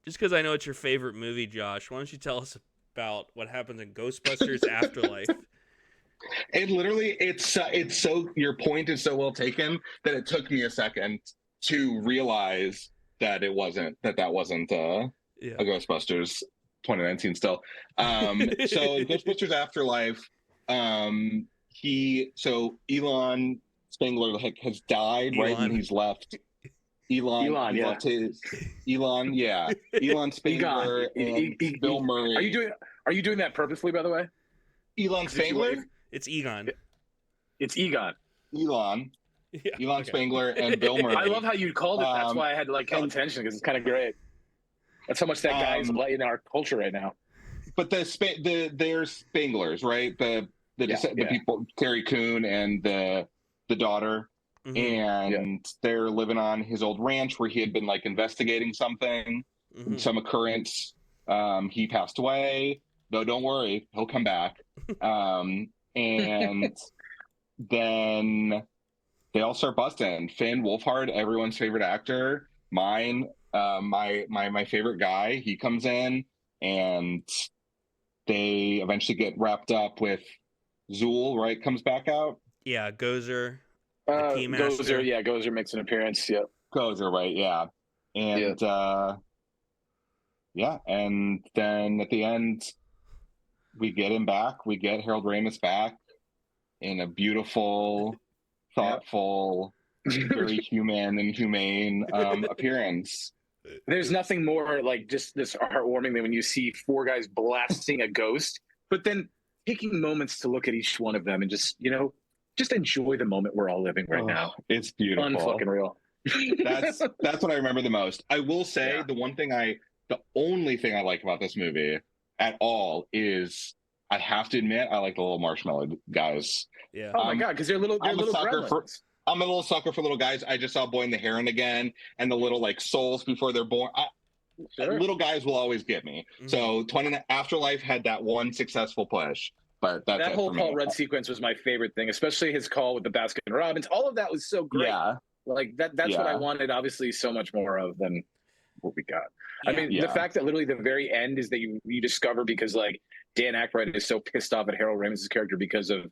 B: Just because I know it's your favorite movie, Josh, why don't you tell us about what happens in Ghostbusters Afterlife?
E: It literally, it's so, your point is so well taken that it took me a second to realize that that wasn't a Ghostbusters 2019 still. So in Ghostbusters Afterlife, Elon Spengler has died, right? And he's left Elon Spengler and Bill Murray.
C: Are you doing that purposely, by the way?
E: Elon Spengler?
B: It's Egon.
C: It's Egon.
E: Elon
B: Okay.
E: Spengler and Bill Murray.
C: I love how you called it. That's why I had to like call attention, because it's kind of great. That's how much that guy is in our culture right now.
E: But they're Spenglers, right? The people, Carrie Coon and the daughter, and they're living on his old ranch where he had been like investigating something, some occurrence. He passed away. No, don't worry, he'll come back. And then they all start busting. Finn Wolfhard, everyone's favorite actor, mine, my favorite guy. He comes in, and they eventually get wrapped up with Zool. Right, comes back out.
B: Yeah, Gozer, the Keymaster.
C: Gozer makes an appearance. Yep.
E: Gozer, right? Yeah, and and then at the end, we get him back. We get Harold Ramis back in a beautiful, thoughtful, very human and humane appearance.
C: There's nothing more like just this heartwarming than when you see four guys blasting a ghost, but then taking moments to look at each one of them and just enjoy the moment we're all living right now.
E: It's beautiful.
C: Unfucking real.
E: That's what I remember the most. I will say the only thing I like about this movie at all is, I have to admit, I like the little marshmallow guys.
B: Yeah.
C: Oh my god, because they're little.
E: I'm a sucker
C: gremlins.
E: I'm a little sucker for little guys. I just saw Boy and the Heron again, and the little like souls before they're born.
C: Sure.
E: Little guys will always get me.
B: Mhm.
E: So Afterlife had that one successful push, but that's
C: That
E: it
C: whole
E: for me.
C: Paul Rudd sequence was my favorite thing, especially his call with the Baskin Robbins. All of that was so great.
E: Yeah,
C: Like that's what I wanted, obviously, so much more of than what we got. I mean, the fact that literally the very end is that you discover, because like Dan Aykroyd is so pissed off at Harold Ramis' character because of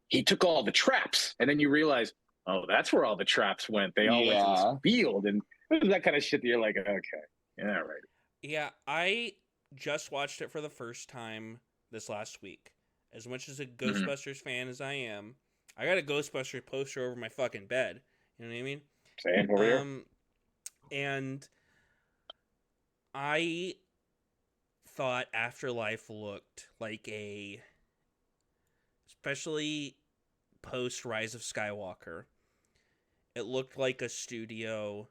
C: he took all the traps, and then you realize, oh, that's where all the traps went. They all went to this field, and that kind of shit that you're like, okay, yeah, right.
B: Yeah, I just watched it for the first time this last week. As much as a Ghostbusters fan as I am, I got a Ghostbusters poster over my fucking bed. You know what I mean?
C: Same over here.
B: And I thought Afterlife looked like especially post Rise of Skywalker, it looked like a studio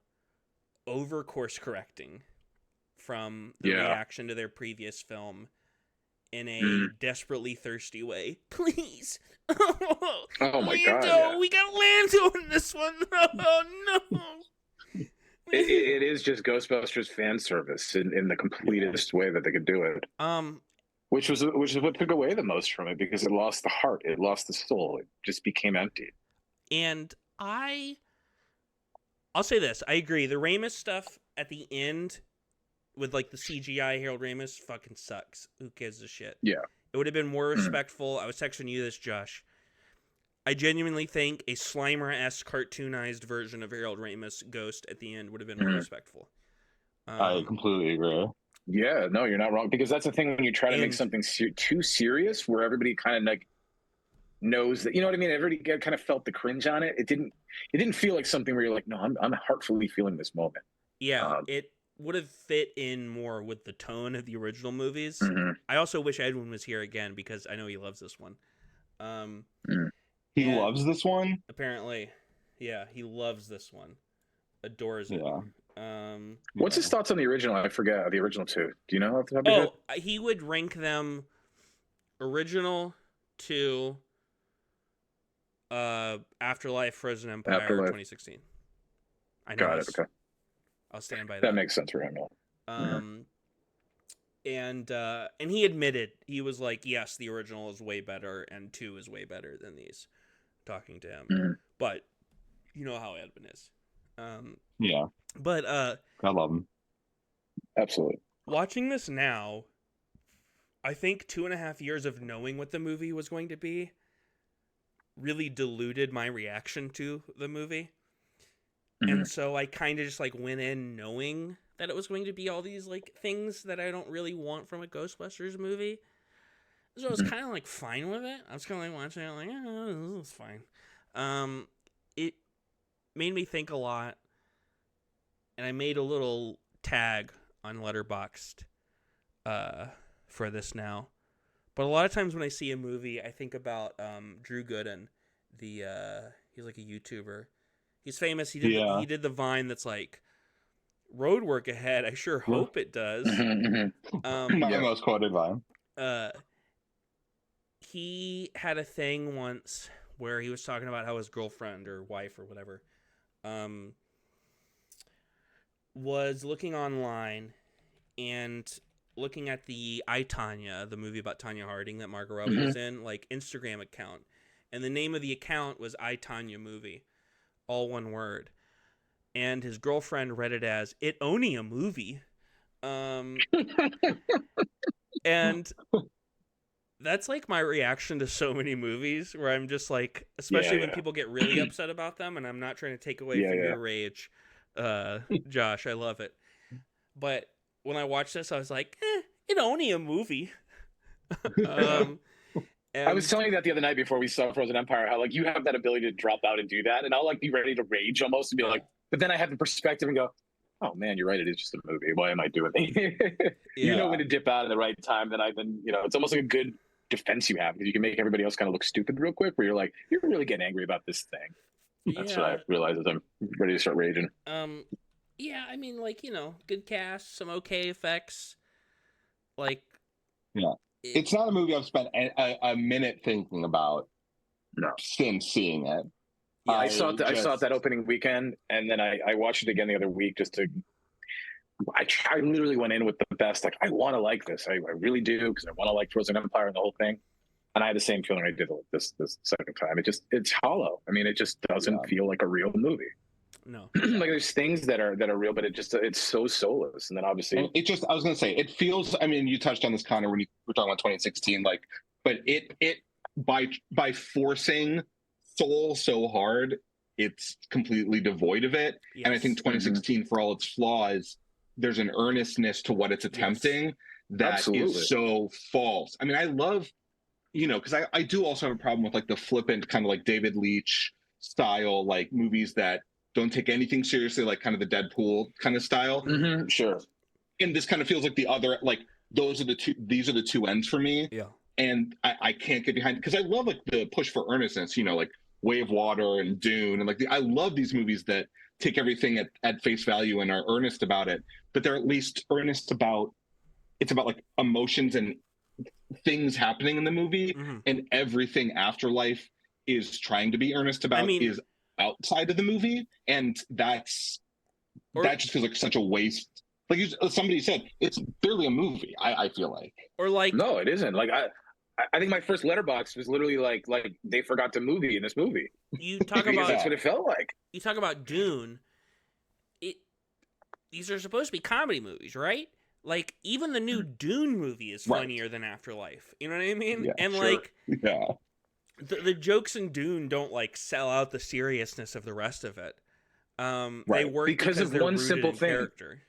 B: over course correcting from the reaction to their previous film in a desperately thirsty way. Please.
C: Oh my
B: Lando,
C: god. Yeah.
B: we got Lando in this one. Oh no.
C: It is just Ghostbusters fan service in the completest way that they could do it. Which is what took away the most from it, because it lost the heart, it lost the soul, it just became empty.
B: And I'll say this, I agree. The Ramis stuff at the end with like the CGI Harold Ramis fucking sucks. Who gives a shit?
C: Yeah.
B: It would have been more respectful. I was texting you this, Josh. I genuinely think a Slimer-esque cartoonized version of Harold Ramis Ghost at the end would have been more respectful.
E: I completely agree.
C: Yeah, no, you're not wrong, because that's the thing when you try to make something too serious, where everybody kind of like knows that, you know what I mean? Everybody kind of felt the cringe on it. It didn't feel like something where you're like, no, I'm heartfully feeling this moment.
B: Yeah, it would have fit in more with the tone of the original movies. I also wish Edwin was here again, because I know he loves this one.
E: He loves this one?
B: Apparently. Yeah, he loves this one. Adores it.
E: Yeah.
C: What's his thoughts on the original? I forget the original two. Do you know off the top of your head?
B: He would rank them original to Afterlife, Frozen Empire,
C: Afterlife.
B: 2016. I know.
C: Got it. Okay.
B: I'll stand by that.
C: That makes sense for him.
B: And he admitted, he was like, yes, the original is way better and 2 is way better than these, talking to him. But you know how Edwin is.
E: Yeah.
B: But
E: I love him.
C: Absolutely.
B: Watching this now, I think 2.5 years of knowing what the movie was going to be really diluted my reaction to the movie. And so I kind of just like went in knowing that it was going to be all these like things that I don't really want from a Ghostbusters movie. So I was kind of like fine with it. I was kind of like watching it like, this is fine. It made me think a lot. And I made a little tag on Letterboxd for this now. But a lot of times when I see a movie, I think about Drew Gooden. He's like a YouTuber. He's famous. He did the Vine that's like, road work ahead. I sure hope it does.
E: My most quoted Vine.
B: He had a thing once where he was talking about how his girlfriend or wife or whatever was looking online and looking at the I, Tonya, the movie about Tanya Harding that Margot Robbie was in, like Instagram account. and the name of the account was I, Tanya Movie, all one word. And his girlfriend read it as It Only a Movie. And that's like my reaction to so many movies, where I'm just like, especially when people get really upset about them, and I'm not trying to take away from your rage, Josh, I love it. But when I watched this, I was like, It Only a Movie.
C: I was telling you that the other night before we saw Frozen Empire, how like you have that ability to drop out and do that, and I'll like be ready to rage almost and be like, but then I have the perspective and go, oh man, you're right, it is just a movie. Why am I doing it? You know when to dip out at the right time. Then it's almost like a good defense you have, because you can make everybody else kind of look stupid real quick. Where you're like, you're really getting angry about this thing. That's what I realize as I'm ready to start raging.
B: Yeah, I mean, like, good cast, some okay effects, like.
E: Yeah. It's not a movie I've spent a minute thinking about since seeing it.
B: Yeah,
C: I saw it that opening weekend, and then I watched it again the other week just to. I literally went in with the best. Like, I want to like this. I really do, because I want to like Frozen Empire and the whole thing. And I had the same feeling I did this second time. It's hollow. I mean, it just doesn't feel like a real movie.
B: No.
C: Like, there's things that are real, but it's so soulless. And then obviously
E: I was gonna say, it feels, I mean, you touched on this, Connor, when you were talking about 2016, like, but it by forcing soul so hard, it's completely devoid of it.
B: Yes.
E: And I think 2016, for all its flaws, there's an earnestness to what it's attempting that is so false. I mean, I love, because I do also have a problem with like the flippant kind of like David Leitch style, like movies that don't take anything seriously, like kind of the Deadpool kind of style.
C: Mm-hmm, sure.
E: And this kind of feels like the other, like these are the two ends for me.
B: Yeah.
E: And I can't get behind, because I love like the push for earnestness, like Way of Water and Dune, and like I love these movies that take everything at face value and are earnest about it, but they're at least earnest about like emotions and things happening in the movie, and everything Afterlife is trying to be earnest about is outside of the movie, and that just feels like such a waste. Like somebody said, it's barely a movie. I feel like,
B: or like,
C: no, it isn't. Like I think my first letterbox was literally like they forgot to movie in this movie.
B: You talk about
C: that's what it felt like.
B: You talk about Dune. These are supposed to be comedy movies, right? Like, even the new Dune movie is funnier than Afterlife. You know what I mean?
C: Yeah,
B: and
C: sure.
B: like, the jokes in Dune don't like sell out the seriousness of the rest of it. They work
C: because of
B: they're
C: one
B: rooted
C: simple
B: in
C: thing.
B: character.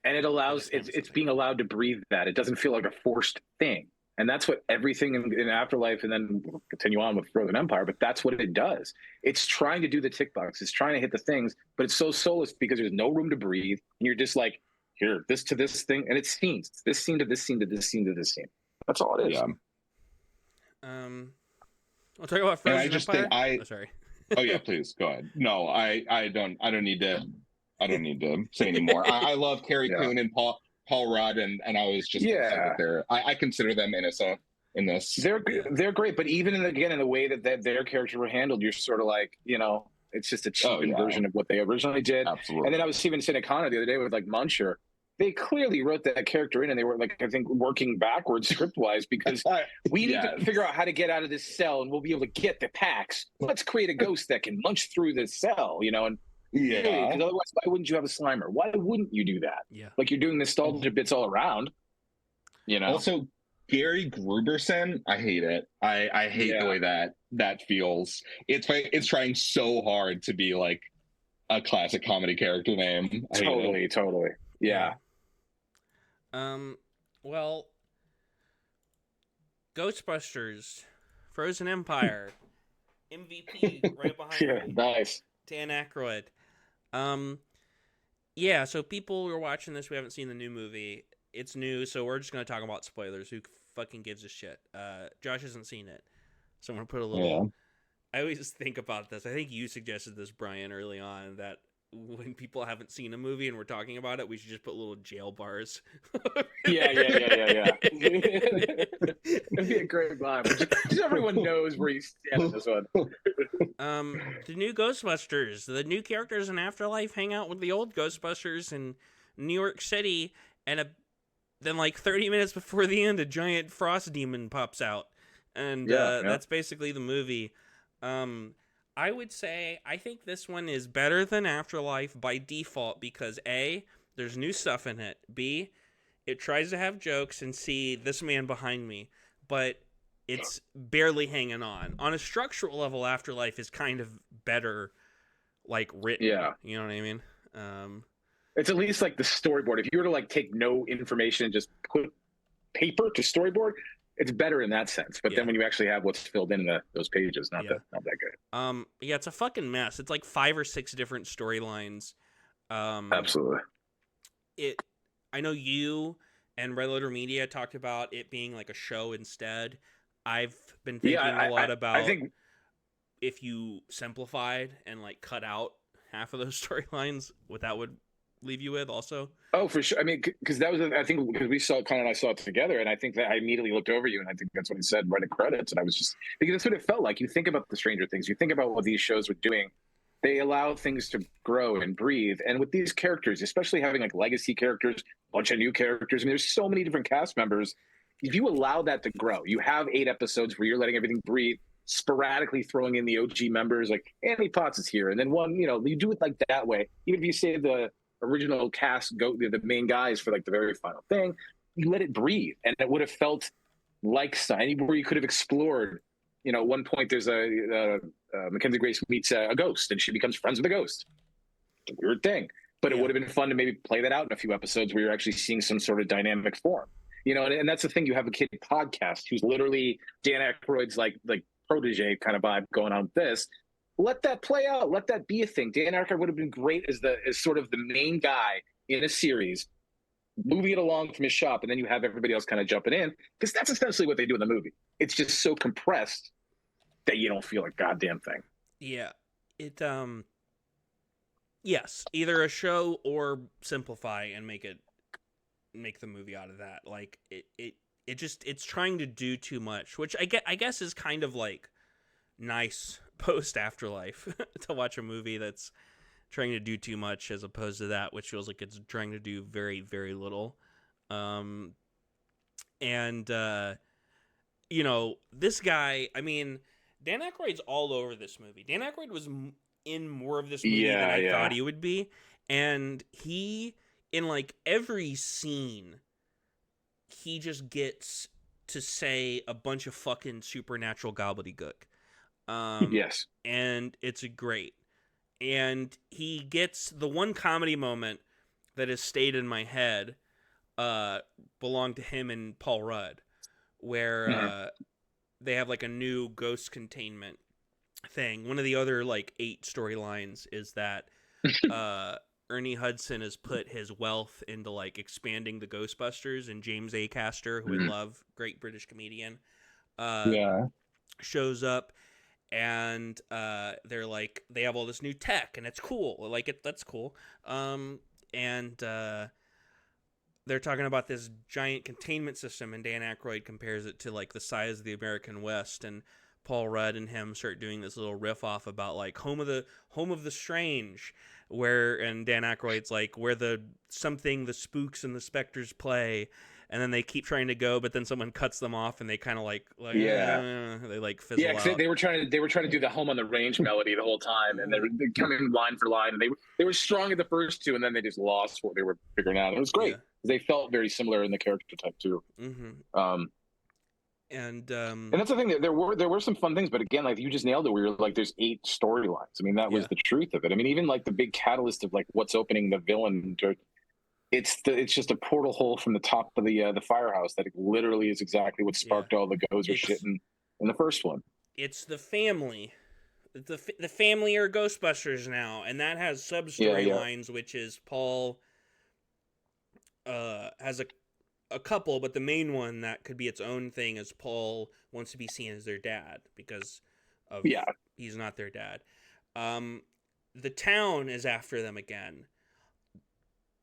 C: And it allows it's being allowed to breathe that. It doesn't feel like a forced thing. And that's what everything in Afterlife, and then we'll continue on with Frozen Empire, but that's what it does. It's trying to do the tick box. It's trying to hit the things, but it's so soulless because there's no room to breathe. And you're just like, here, this to this thing. And it's scenes. This scene to this scene to this scene to this scene. That's all it is.
E: Yeah.
B: We'll talk about Frozen
E: I just
B: Empire.
E: think
B: oh, sorry.
E: Oh yeah, please go ahead. No, I don't need to say anymore. I love Carrie Coon and Paul Rudd, and I was just I consider them innocent in this.
C: They're great, but even in the way that their characters were handled, you're sort of like, it's just a cheapened version of what they originally did.
E: Absolutely.
C: And then I was even saying to Connor the other day with like Muncher, they clearly wrote that character in, and they were like, I think, working backwards script wise, because we need to figure out how to get out of this cell, and we'll be able to get the packs. Let's create a ghost that can munch through the cell, and because otherwise, why wouldn't you have a Slimer? Why wouldn't you do that?
B: Yeah,
C: like you're doing nostalgia bits all around.
E: Also, Gary Gruberson, I hate it. I hate the way that feels. It's trying so hard to be like a classic comedy character name.
C: Totally. Yeah.
B: Well, Ghostbusters, Frozen Empire, MVP right behind me.
C: Nice.
B: Dan Aykroyd. So people who are watching this, we haven't seen the new movie. It's new, so we're just going to talk about spoilers. Who fucking gives a shit? Josh hasn't seen it, so I'm going to put a little... I always think about this. I think you suggested this, Brian, early on, that when people haven't seen a movie and we're talking about it, we should just put little jail bars.
C: Yeah. It'd be a great vibe. Just everyone knows where you stand on this one.
B: The new Ghostbusters, the new characters in Afterlife hang out with the old Ghostbusters in New York City, and then like 30 minutes before the end, a giant frost demon pops out. And
C: Yeah.
B: that's basically the movie. I would say I think this one is better than Afterlife by default because A, there's new stuff in it. B, it tries to have jokes, and C, this man behind me, but it's barely hanging on. On a structural level, Afterlife is kind of better, like, written.
C: Yeah.
B: You know what I mean?
C: It's at least like the storyboard. If you were to like take no information and just put paper to storyboard, it's better in that sense. But
B: Yeah.
C: then when you actually have what's filled in those pages, not
B: Yeah.
C: that good.
B: Yeah, it's a fucking mess. It's like 5 or 6 different storylines.
C: Absolutely.
B: I know you and Red Letter Media talked about it being like a show instead. I've been thinking a lot about
C: I think
B: if you simplified and like cut out half of those storylines, what that would leave you with also.
C: Oh, for sure. I mean, because that was, I think, because we saw Connor and I saw it together, and I think that I immediately looked over you, and I think that's what he said right at credits, and I was just because that's what it felt like. You think about the Stranger Things, you think about what these shows were doing. They allow things to grow and breathe, and with these characters, especially having like legacy characters, a bunch of new characters. I mean, there's so many different cast members. If you allow that to grow, you have 8 episodes where you're letting everything breathe, sporadically throwing in the OG members, like Anthony Potts is here, and then one, you do it like that way. Even if you say the original cast go the main guys for like the very final thing, you let it breathe, and it would have felt like anywhere you could have explored. At one point there's a Mackenzie Grace meets a ghost, and she becomes friends with a ghost. It's a weird thing, but it would have been fun to maybe play that out in a few episodes where you're actually seeing some sort of dynamic form. And that's the thing. You have a kid podcast who's literally Dan Aykroyd's like protege kind of vibe going on with this. Let that play out. Let that be a thing. Dan Aykroyd would have been great as sort of the main guy in a series, moving it along from his shop, and then you have everybody else kind of jumping in, because that's essentially what they do in the movie. It's just so compressed that you don't feel a goddamn thing.
B: Yeah. Yes, either a show or simplify and make the movie out of that. Like it's trying to do too much, which I guess is kind of like nice post Afterlife to watch a movie that's trying to do too much as opposed to that which feels like it's trying to do very, very little. This guy, I mean, Dan Aykroyd's all over this movie. Dan Aykroyd was in more of this movie than I thought he would be, and he, in like every scene, he just gets to say a bunch of fucking supernatural gobbledygook.
C: Yes.
B: And it's great. And he gets the one comedy moment that has stayed in my head, belonged to him and Paul Rudd, where they have like a new ghost containment thing. One of the other like 8 storylines is that Ernie Hudson has put his wealth into like expanding the Ghostbusters, and James A. Caster, who I love, great British comedian, shows up. And they're like, they have all this new tech, and it's cool. Like that's cool. And they're talking about this giant containment system, and Dan Aykroyd compares it to like the size of the American West. And Paul Rudd and him start doing this little riff off about like home of the strange, and Dan Aykroyd's like where the spooks and the specters play. And then they keep trying to go, but then someone cuts them off, and they kind of like they like fizzle out.
C: Yeah, they were trying to do the Home on the Range melody the whole time, and they come in line for line, and they were strong at the first 2, and then they just lost what they were figuring out. It was great. They felt very similar in the character type too.
B: Mm-hmm. And
C: that's the thing. There were some fun things, but again, like you just nailed it. Where you're like, there's 8 storylines. I mean, that was the truth of it. I mean, even like the big catalyst of like what's opening the villain. It's just a portal hole from the top of the firehouse that literally is exactly what sparked all the Gozer shit in the first one.
B: It's the family. The family are Ghostbusters now, and that has sub storylines, which is Paul has a couple, but the main one that could be its own thing is Paul wants to be seen as their dad because of he's not their dad. The town is after them again.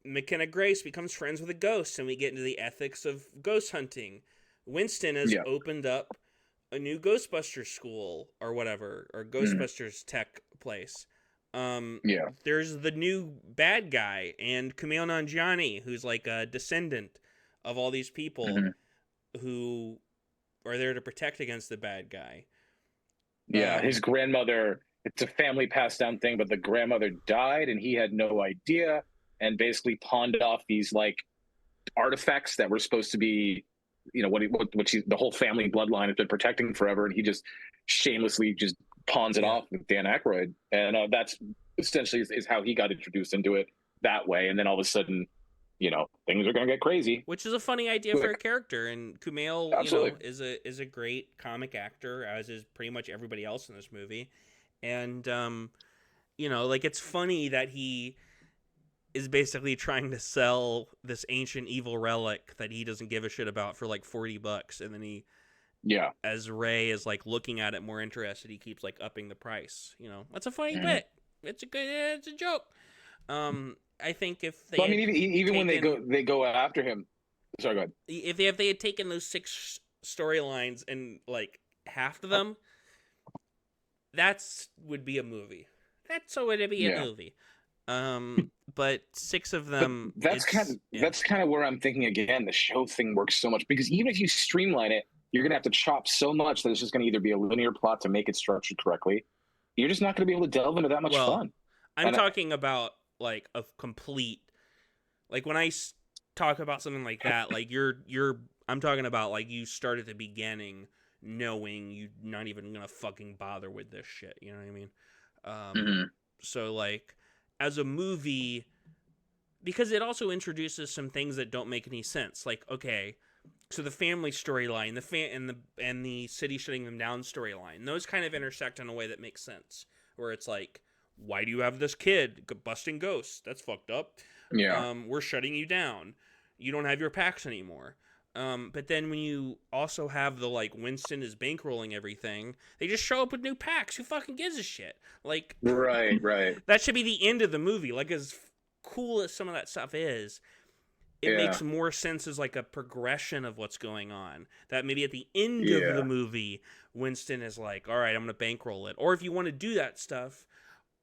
B: McKenna Grace becomes friends with a ghost, and we get into the ethics of ghost hunting. Winston has opened up a new Ghostbusters school or whatever, or Ghostbusters tech place. There's the new bad guy, and Kumail Nanjiani, who's like a descendant of all these people who are there to protect against the bad guy.
C: Yeah, his grandmother, it's a family passed down thing, but the grandmother died and he had no idea and basically pawned off these like artifacts that were supposed to be, you know, the whole family bloodline has been protecting forever. And he just shamelessly just pawns it off with Dan Aykroyd. And that's essentially is how he got introduced into it that way. And then all of a sudden, you know, things are going to get crazy.
B: Which is a funny idea for a character, and Kumail,
C: Absolutely.
B: you know, is a great comic actor, as is pretty much everybody else in this movie. And you know, like, it's funny that he is basically trying to sell this ancient evil relic that he doesn't give a shit about for like $40, and then he, as Ray is like looking at it more interested, he keeps like upping the price. You know, that's a funny bit. It's a joke. I think if they,
C: I mean, even when they go after him. Sorry, go ahead.
B: If they had taken those 6 storylines and like half of them, would be a movie. That's what it'd be a movie. But 6 of them.
C: But that's kind of where I'm thinking again. The show thing works so much because even if you streamline it, you're gonna have to chop so much that it's just gonna either be a linear plot to make it structured correctly. You're just not gonna be able to delve into that much fun.
B: I'm talking about like a complete, like when I talk about something like that, like I'm talking about like you start at the beginning knowing you're not even gonna fucking bother with this shit. You know what I mean? So like as a movie, because it also introduces some things that don't make any sense. Like, okay, so the family storyline, and the city shutting them down storyline, those kind of intersect in a way that makes sense. Where it's like, why do you have this kid busting ghosts? That's fucked up.
C: Yeah.
B: We're shutting you down. You don't have your packs anymore. But then when you also have the, like, Winston is bankrolling everything, they just show up with new packs. Who fucking gives a shit? Like,
C: right.
B: That should be the end of the movie. Like, as cool as some of that stuff is, it makes more sense as, like, a progression of what's going on. That maybe at the end of the movie, Winston is like, all right, I'm going to bankroll it. Or if you want to do that stuff,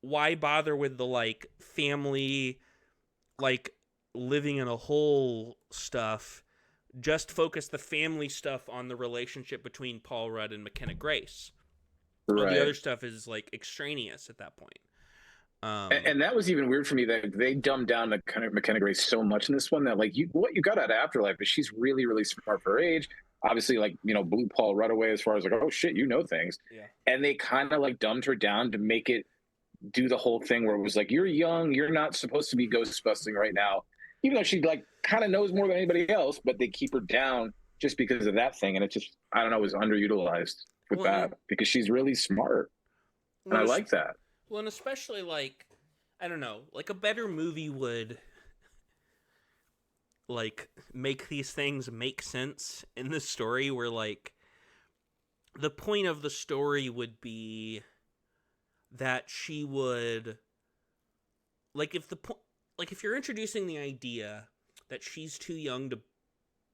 B: why bother with the, like, family, like, living in a hole stuff? Just focus the family stuff on the relationship between Paul Rudd and McKenna Grace. All the other stuff is, like, extraneous at that point.
C: And that was even weird for me that they dumbed down the kind of McKenna Grace so much in this one that, like, what you got out of Afterlife is she's really, really smart for her age. Obviously, like, you know, blew Paul Rudd away as far as like, oh shit, you know things. Yeah. And they kind of like dumbed her down to make it do the whole thing where it was like, you're young, you're not supposed to be ghost busting right now. Even though she like kind of knows more than anybody else, but they keep her down just because of that thing. And it just, I don't know, was underutilized with that because she's really smart. And I like that.
B: Well, and especially like, I don't know, like a better movie would like make these things make sense in the story where like the point of the story would be that she would like if you're introducing the idea that she's too young to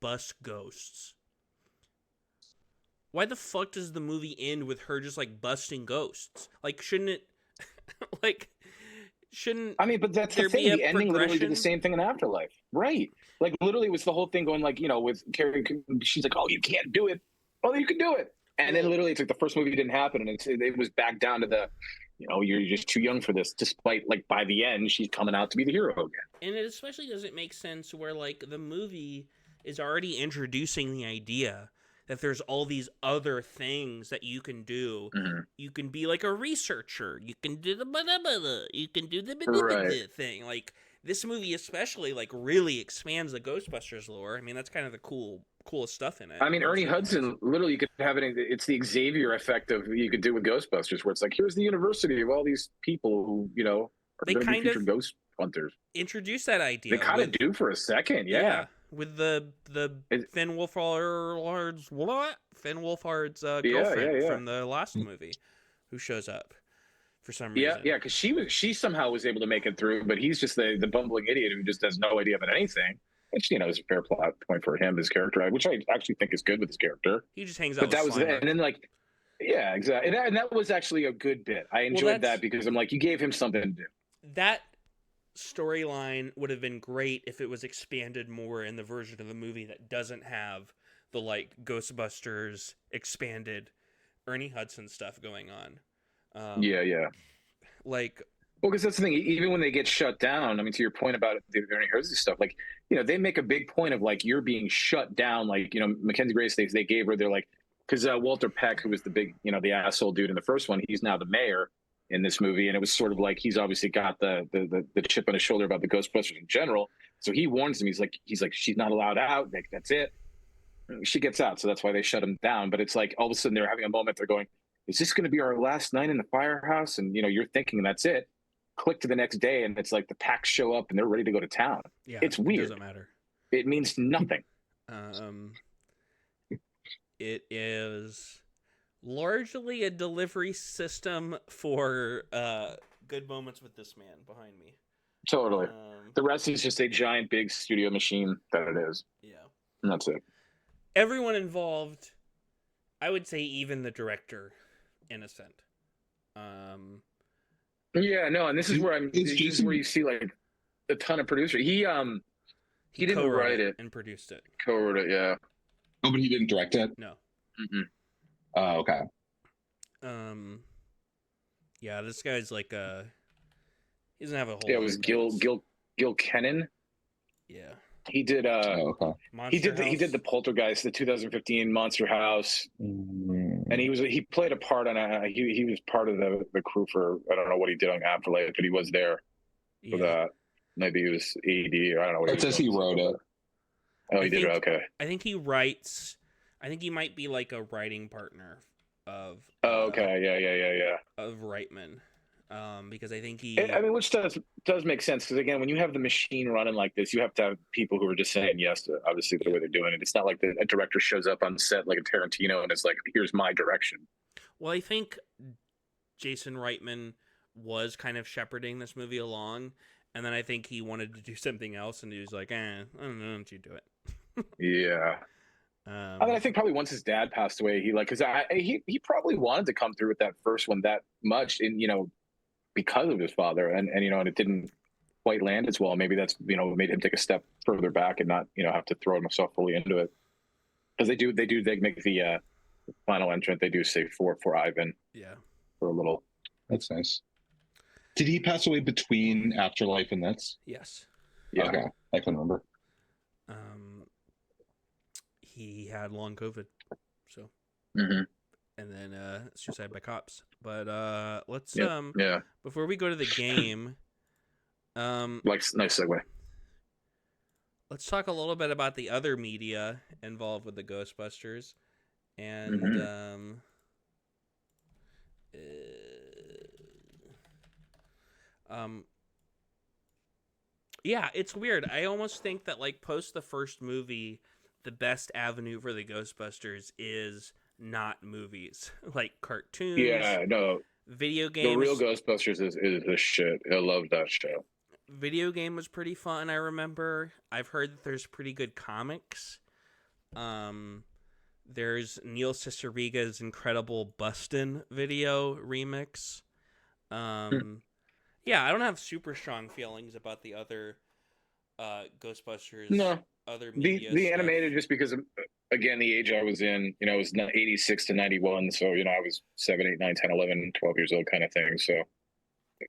B: bust ghosts, why the fuck does the movie end with her just like busting ghosts? Like, shouldn't it like shouldn't
C: I mean, but that's the thing. The ending literally did the same thing in Afterlife. Right. Like literally it was the whole thing going like, you know, with Carrie, she's like, oh, you can't do it. Oh, you can do it. And then literally it's like the first movie didn't happen and it was back down to the, you know, you're just too young for this, despite like by the end she's coming out to be the hero again.
B: And it especially doesn't make sense where like the movie is already introducing the idea that there's all these other things that you can do. Mm-hmm. You can be like a researcher. You can do the you can do the thing. Like this movie especially like really expands the Ghostbusters lore. I mean, that's kind of the coolest stuff in it.
C: I mean, Ernie Hudson, literally you could have it. It's the Xavier effect of you could do with Ghostbusters, where it's like, here's the university of all these people who, you know, are going to be future ghost hunters.
B: Introduce that idea.
C: They kind of do for a second, yeah.
B: With the Finn Wolfhard's girlfriend from the last movie, who shows up for some reason.
C: Yeah, because she somehow was able to make it through, but he's just the bumbling idiot who just has no idea about anything. Which, you know, is a fair plot point for him, his character, which I actually think is good with his character.
B: He just hangs out.
C: But that was it, and then like, yeah, exactly, and that was actually a good bit. I enjoyed that because I'm like, you gave him something to do.
B: That storyline would have been great if it was expanded more in the version of the movie that doesn't have the like Ghostbusters expanded Ernie Hudson stuff going on.
C: Yeah.
B: Like,
C: Well, because that's the thing. Even when they get shut down, I mean, to your point about the Ernie Hudson stuff, like, they make a big point of like you're being shut down. Like, Mackenzie Grace, they gave her, they're like, because Walter Peck, who was the big, the asshole dude in the first one, he's now the mayor in this movie, and it was sort of like he's obviously got the chip on his shoulder about the Ghostbusters in general. So he warns him. He's like she's not allowed out. Like, that's it. She gets out, so that's why they shut him down. But it's like all of a sudden they're having a moment. They're going, "Is this going to be our last night in the firehouse?" And you're thinking that's it. Click to the next day, and it's like the packs show up and they're ready to go to town.
B: yeah,
C: it's weird.
B: It doesn't matter.
C: It means nothing.
B: It is largely a delivery system for good moments with this man behind me.
C: Totally. The rest is just a giant, big studio machine that it is.
B: Yeah.
C: And that's it.
B: Everyone involved, I would say even the director, innocent.
C: Yeah, no, and this is where this is where you see like a ton of producer. He didn't write it
B: and produced it.
C: Co-wrote it, yeah.
E: Oh, but he didn't direct it?
B: No.
C: Mm-mm.
E: Oh, okay.
B: Yeah, this guy's like he doesn't have a whole.
C: Yeah, it was Gil Kennan.
B: Yeah.
C: He did
E: okay.
B: Monster
C: he did the Poltergeist, the 2015 Monster House, and he played a part on he was part of the crew for, I don't know what he did on Afterlife, but he was there for that. Maybe he was AD, or I don't know what
E: it says he wrote it.
C: Oh, he did. Okay.
B: I think he writes. I think he might be like a writing partner of.
C: Oh, okay. Yeah.
B: Of Reitman, because I think
C: which does make sense, because again, when you have the machine running like this, you have to have people who are just saying yes to obviously the way they're doing it. It's not like a director shows up on set like a Tarantino and it's like, here's my direction.
B: Well, I think Jason Reitman was kind of shepherding this movie along, and then I think he wanted to do something else, and he was like, I don't know, don't you do it.
C: Yeah. I mean, I think probably once his dad passed away, he probably wanted to come through with that first one that much, because of his father, and it didn't quite land as well. Maybe that's made him take a step further back and not have to throw himself fully into it, because they make the final entrant. They do say for Ivan.
B: Yeah. For
C: a little.
E: That's nice. Did he pass away between Afterlife and this?
B: Yes.
C: Yeah.
E: Okay, I couldn't remember.
B: He had long COVID, so.
C: Mm-hmm.
B: And then suicide by cops. But let's before we go to the game,
C: nice segue.
B: Let's talk a little bit about the other media involved with the Ghostbusters, and yeah, it's weird. I almost think that like post the first movie, the best avenue for the Ghostbusters is not movies, like cartoons.
C: Yeah, no.
B: Video games.
C: The real Ghostbusters is the shit. I love that show.
B: Video game was pretty fun, I remember. I've heard that there's pretty good comics. There's Neil Cicerega's incredible BUSTIN video remix. Yeah, I don't have super strong feelings about the other Ghostbusters.
C: No.
B: Other media
C: the
B: stuff.
C: animated, just because of, again, the age I was in, it was 86 to 91, so I was 7, 8, 9, 10, 11, 12 years old kind of thing, so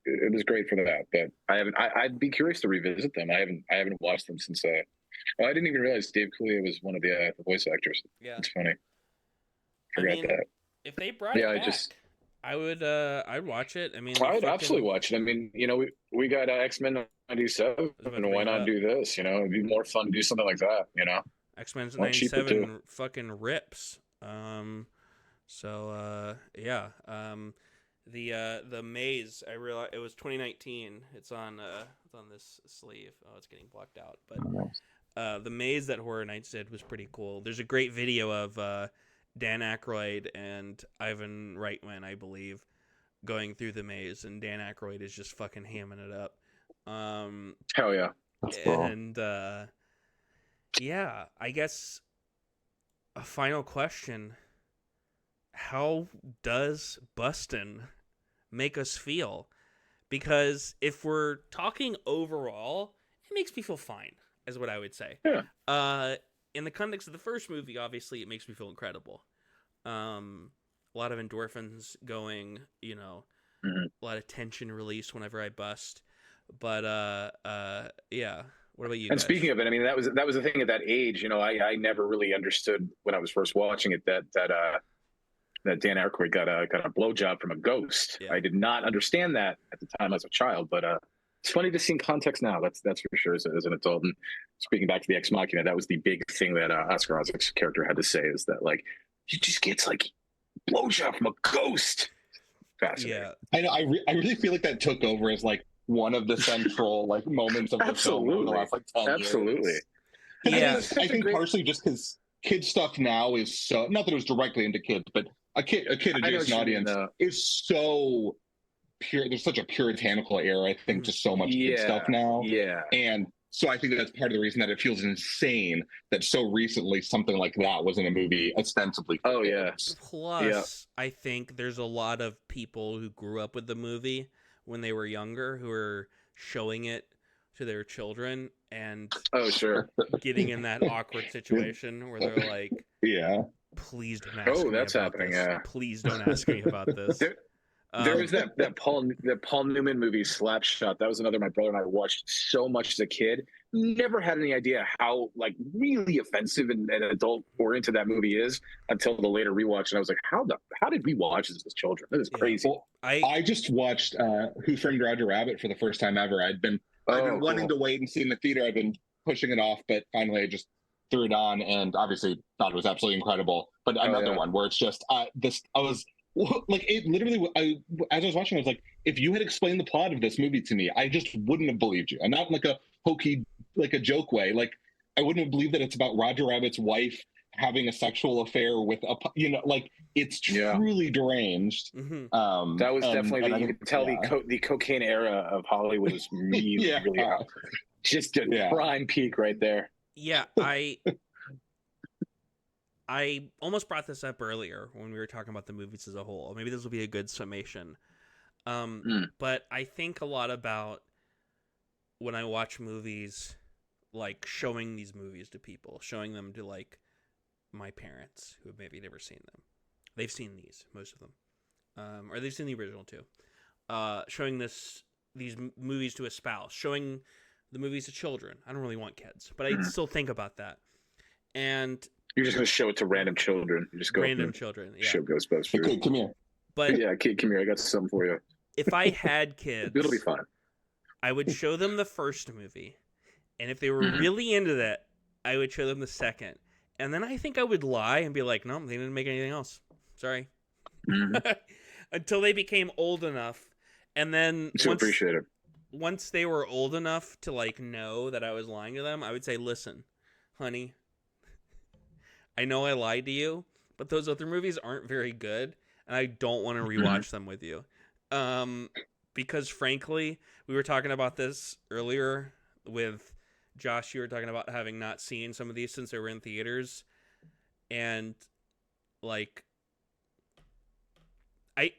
C: it was great for that. But I'd be curious to revisit them. I haven't watched them since I didn't even realize Dave Coulier was one of the voice actors.
B: Yeah,
C: it's funny. Forgot that.
B: If they brought it back, I would I'd watch it. I mean,
C: I'd absolutely watch it. I mean, we got X-Men 97, and why not do this? It'd be more fun to do something like that.
B: X-Men 97 fucking rips. The Maze, I realized it was 2019. It's on this sleeve. Oh, it's getting blocked out. But the Maze that Horror Nights did was pretty cool. There's a great video of Dan Aykroyd and Ivan Reitman, I believe, going through the maze, and Dan Aykroyd is just fucking hamming it up.
C: Hell yeah.
E: That's cool.
B: And yeah, I guess a final question: how does BUSTIN make us feel? Because if we're talking overall, it makes me feel fine, is what I would say.
C: Yeah.
B: in the context of the first movie, obviously it makes me feel incredible. A lot of endorphins going, you know,
C: Mhm.
B: a lot of tension release whenever I bust. But yeah. What about you
C: And
B: guys?
C: speaking of it, I mean, that was the thing at that age. You know, I never really understood when I was first watching it that Dan Aykroyd got a blowjob from a ghost.
B: Yeah.
C: I did not understand that at the time as a child, but it's funny to see in context now. That's for sure as an adult. And speaking back to the Ex Machina, that was the big thing that Oscar Isaac's character had to say, is that like he just gets like blowjob from a ghost. Fascinating.
B: Yeah.
E: I know. I really feel like that took over as like one of the central like moments of the film over the last like 10
C: Absolutely.
E: years.
B: Yeah.
E: I think partially just because kid stuff now is so, not that it was directly into kids, but a kid adjacent audience is so pure. There's such a puritanical air, I think, to so much kid stuff now.
C: Yeah.
E: And so I think that's part of the reason that it feels insane that so recently something like that was in a movie ostensibly.
C: Oh yeah.
B: Plus, I think there's a lot of people who grew up with the movie when they were younger who are showing it to their children and
C: Oh sure.
B: getting in that awkward situation where they're like,
E: Yeah.
B: please don't ask me
C: that's
B: about
C: happening.
B: this.
C: Yeah.
B: Please don't ask me about this.
C: There was that Paul Newman movie, Slapshot. That was another my brother and I watched so much as a kid. Never had any idea how like really offensive and adult oriented that movie is until the later rewatch. And I was like, how did we watch this as children? That is crazy.
E: Well, I just watched Who Framed Roger Rabbit for the first time ever. I'd been wanting to wait and see in the theater. I've been pushing it off, but finally I just threw it on and obviously thought it was absolutely incredible. But another one where it's just I was like, it literally, as I was watching, I was like, if you had explained the plot of this movie to me, I just wouldn't have believed you. And not in like a hokey, like a joke way. Like, I wouldn't have believed that it's about Roger Rabbit's wife having a sexual affair with a, you know, like, it's truly deranged.
B: Mm-hmm.
C: That was definitely, you could tell the cocaine era of Hollywood was really, really out. Just a prime peak right there.
B: Yeah, I almost brought this up earlier when we were talking about the movies as a whole. Maybe this will be a good summation. But I think a lot about when I watch movies, like showing these movies to people, showing them to like my parents who have maybe never seen them. They've seen these, most of them. Or they've seen the original too. Showing these movies to a spouse, showing the movies to children. I don't really want kids, but I still think about that. And
C: you're just going to show it to random children. You just go
B: random children. Yeah.
C: Show Ghostbusters.
E: Okay, come here.
B: But
C: yeah, kid, come here. I got something for you.
B: If I had kids,
C: it'll be fun.
B: I would show them the first movie, and if they were really into that, I would show them the second. And then I think I would lie and be like, no, they didn't make anything else. Sorry. Until they became old enough, and then
C: appreciate it.
B: Once they were old enough to like know that I was lying to them, I would say, listen, honey, I know I lied to you, but those other movies aren't very good, and I don't want to rewatch them with you. Because frankly, we were talking about this earlier with Josh. You were talking about having not seen some of these since they were in theaters, and like, I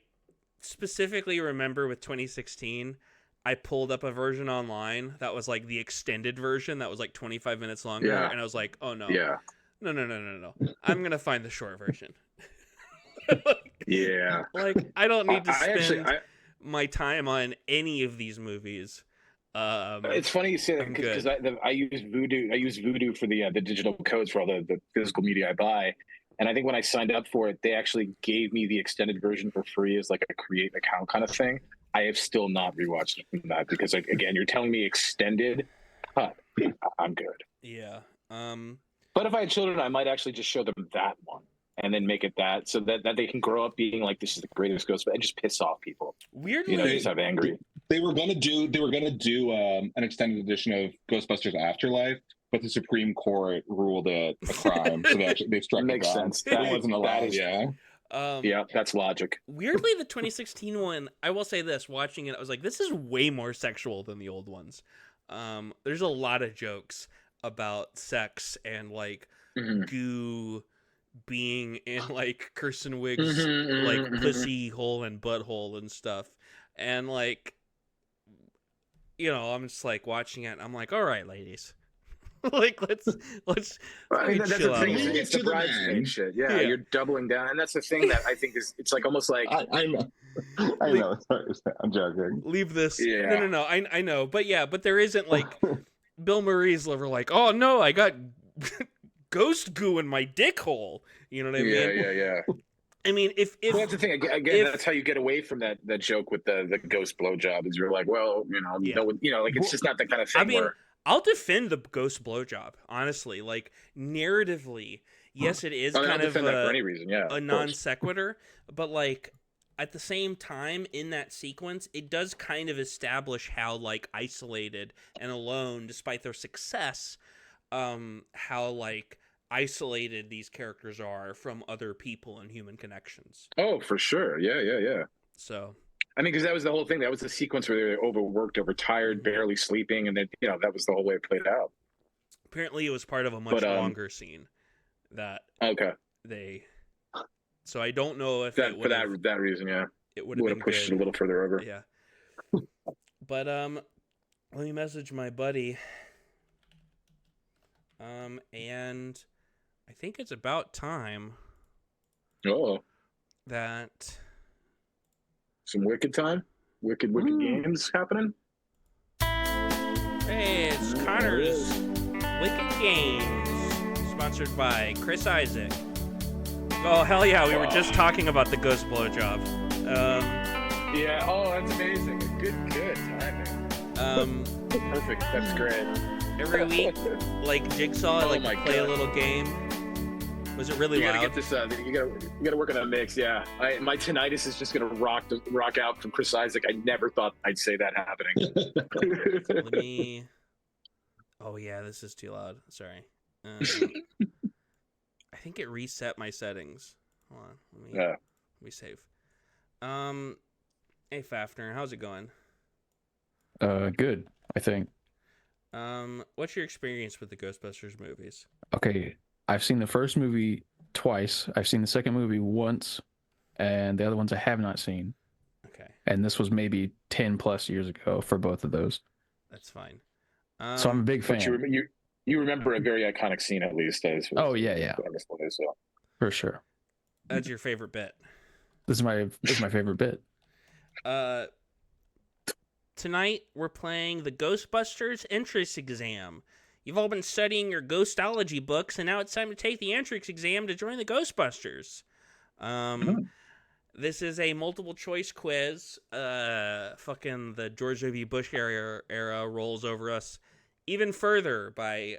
B: specifically remember with 2016, I pulled up a version online that was like the extended version that was like 25 minutes longer, and I was like, oh no.
C: Yeah.
B: No. I'm going to find the short version. Like, I don't need to spend my time on any of these movies.
C: It's funny you say that because I use Voodoo. I use Voodoo for the digital codes for all the physical media I buy. And I think when I signed up for it, they actually gave me the extended version for free as like a create an account kind of thing. I have still not rewatched that because, like, again, you're telling me extended cut. I'm good.
B: Yeah.
C: But if I had children, I might actually just show them that one and then make it that so that they can grow up being like, this is the greatest Ghostbusters, and just piss off people.
B: Weirdly,
C: you know, just have angry.
E: They were gonna do an extended edition of Ghostbusters Afterlife, but the Supreme Court ruled it a crime, so they struck
C: Makes
E: it down.
C: sense.
E: That wasn't allowed.
C: Yeah, that's logic.
B: Weirdly, the 2016 one, I will say this, watching it, I was like, this is way more sexual than the old ones. There's a lot of jokes about sex and like goo being in like Kirsten Wiig's like pussy hole and butthole and stuff. And like, you know, I'm just like watching it and I'm like, all right, ladies. Like, let's
C: I mean, that's
B: chill
C: the
B: out a
C: thing.
B: little.
C: It's
E: To
C: the
E: the
C: bridesmaid
E: man.
C: shit. Yeah,
B: Yeah.
C: you're doubling down, and that's the thing that I think is. It's like almost like
E: I know. I
B: Like-
E: know. Sorry, I'm joking.
B: Leave this.
C: Yeah.
B: No. I know, but yeah, but there isn't like Bill Murray's liver. Like, oh no, I got ghost goo in my dick hole. You know what I mean?
C: yeah.
B: I mean, if
C: Well, that's the thing. Again,
B: if-
C: that's how you get away from that joke with the ghost blowjob. Is you're like, well,
B: Yeah.
C: no one, like it's just not the kind of thing
B: I mean,
C: where.
B: I'll defend the ghost blowjob, honestly. Like, narratively, yes, it is
C: I'll
B: kind of
C: defend that for any reason. Yeah,
B: a
C: of
B: non
C: course.
B: sequitur, but like at the same time, in that sequence, it does kind of establish how like isolated and alone, despite their success, how like isolated these characters are from other people and human connections.
C: Oh, for sure. Yeah.
B: So
C: I mean, because that was the whole thing. That was the sequence where they were overworked, overtired, barely sleeping, and then that was the whole way it played out.
B: apparently, it was part of a much longer scene that
C: Okay,
B: they. So I don't know if
C: that
B: it
C: for
B: would have.
C: that reason, yeah,
B: It would have
C: would
B: been
C: have pushed
B: good.
C: it a little further over.
B: Yeah. But let me message my buddy. And I think it's about time
C: Oh,
B: that
C: some wicked time, wicked games happening.
B: hey, it's Connor's Wicked Games, sponsored by Chris Isaac. Oh hell yeah, we were just talking about the ghost blowjob.
C: Yeah. Oh, that's amazing. Good timing. Perfect. That's great.
B: Every week, like Jigsaw, I
C: Oh
B: like
C: my
B: to play a
C: God.
B: little game. Was it really
C: You gotta
B: loud?
C: get this. You gotta work on that mix. Yeah, my tinnitus is just gonna rock out from Chris Isaac. I never thought I'd say that happening.
B: Let me. Oh yeah, this is too loud. Sorry. I think it reset my settings. Hold on. Let
C: Yeah.
B: me save. Hey Fafnir, how's it going?
F: Good, I think.
B: What's your experience with the Ghostbusters movies?
F: Okay, I've seen the first movie twice. I've seen the second movie once, and the other ones I have not seen.
B: Okay,
F: And this was maybe 10 plus years ago for both of those.
B: that's fine.
F: So I'm a big fan.
C: But you remember a very iconic scene at least.
F: Oh, yeah.
C: So.
F: For sure.
B: That's your favorite bit.
F: This is my favorite bit.
B: Tonight we're playing the Ghostbusters entrance exam. You've all been studying your ghostology books, and now it's time to take the entrance exam to join the Ghostbusters. This is a multiple choice quiz. Fucking the George W. Bush era rolls over us even further by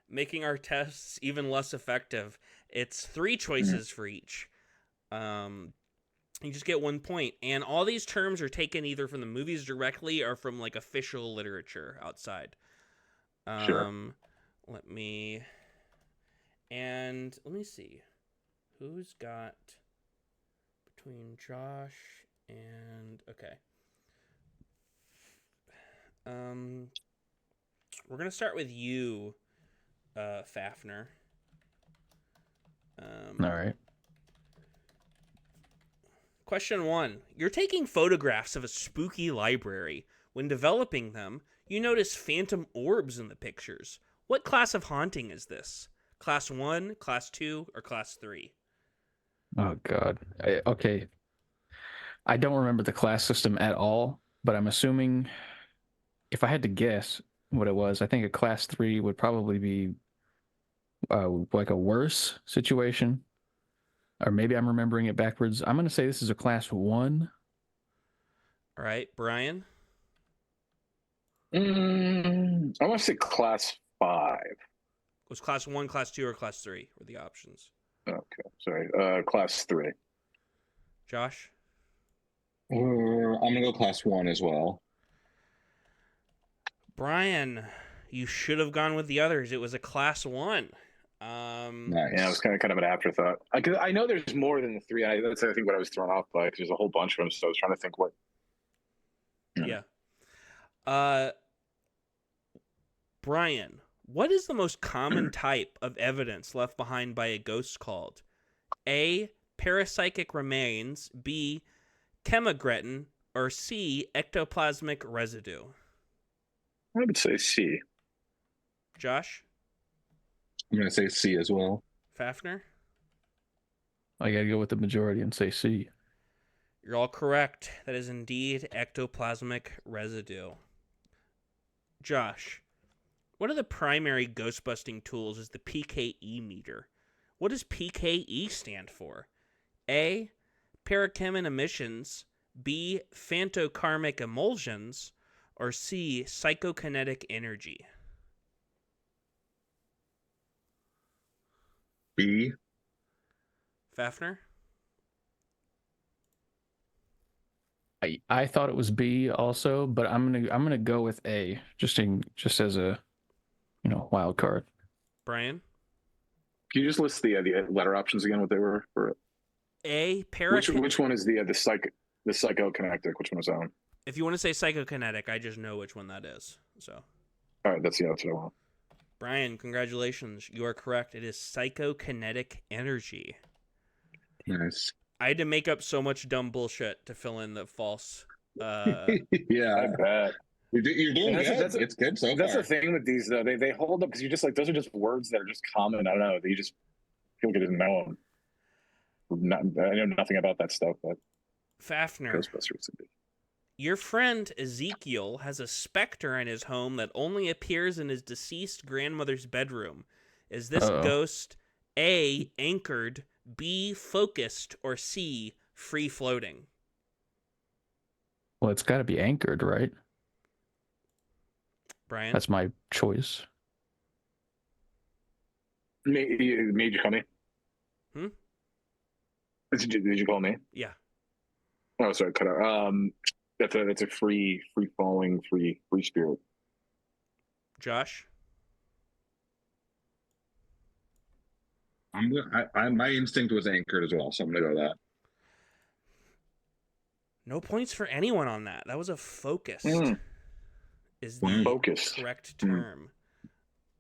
B: making our tests even less effective. It's 3 choices for each. You just get 1 point, and all these terms are taken either from the movies directly or from like official literature outside.
C: Sure.
B: Let me see who's got between Josh and okay. We're gonna start with you, Fafnir.
F: All right.
B: Question 1. You're taking photographs of a spooky library. When developing them, you notice phantom orbs in the pictures. What class of haunting is this? Class 1, Class 2, or Class 3?
F: Oh, God. Okay. I don't remember the class system at all, but I'm assuming if I had to guess what it was, I think a Class 3 would probably be like a worse situation. Or maybe I'm remembering it backwards. I'm going to say this is a Class 1.
B: All right, Brian?
C: I want to say Class 5.
B: Was Class 1, Class 2, or Class 3 were the options?
C: Okay, sorry. Class 3.
B: Josh?
E: I'm gonna go Class 1 as well.
B: Brian, you should have gone with the others. It was a Class 1.
E: Nice.
C: Yeah, it was kind of an afterthought. I know there's more than the 3. That's I think what I was thrown off by because there's a whole bunch of them. So I was trying to think what.
B: Yeah. Brian, what is the most common type of evidence left behind by a ghost called? A. Parapsychic remains. B. Chemogretin. Or C. Ectoplasmic residue.
C: I would say C.
B: Josh?
E: I'm gonna say C as well.
B: Fafnir?
F: I gotta go with the majority and say C.
B: You're all correct. That is indeed ectoplasmic residue. Josh, one of the primary ghost-busting tools is the PKE meter. What does PKE stand for? A. Parachemin emissions, B. Phantokarmic emulsions, or C. Psychokinetic energy?
E: B.
B: Fafnir?
F: I thought it was B also, but I'm gonna go with A just as a wild card.
B: Brian?
C: Can you just list the letter options again? What they were for it?
B: A.
C: Which one is the psychokinetic? Which one is that one?
B: If you want to say psychokinetic, I just know which one that is. So,
C: All right, that's what I want.
B: Brian, congratulations. You are correct. It is psychokinetic energy.
E: Nice.
B: I had to make up so much dumb bullshit to fill in the false.
C: I
E: Yeah,
C: bet.
E: you're doing
C: And
E: good. It's good so
C: That's
E: far.
C: the thing with these, though. They hold up because you just like those are just words that are just common. I don't know. You just feel like you didn't know them. I know nothing about that stuff, but
B: Fafnir,
C: Ghostbusters.
B: your friend Ezekiel has a specter in his home that only appears in his deceased grandmother's bedroom. Is this
F: Uh-oh.
B: ghost A, anchored, B, focused, or C, free floating?
F: Well, it's got to be anchored, right?
B: Brian?
F: That's my choice.
C: Made you call me?
B: Hmm?
C: Did you call me?
B: Yeah.
C: Oh, sorry, cut out. That's a free falling, free spirit.
B: Josh?
E: My instinct was anchored as well, so I'm gonna go with that.
B: No points for anyone on that. That was a focused. Is
E: Wow.
B: the
C: Focused.
B: correct term.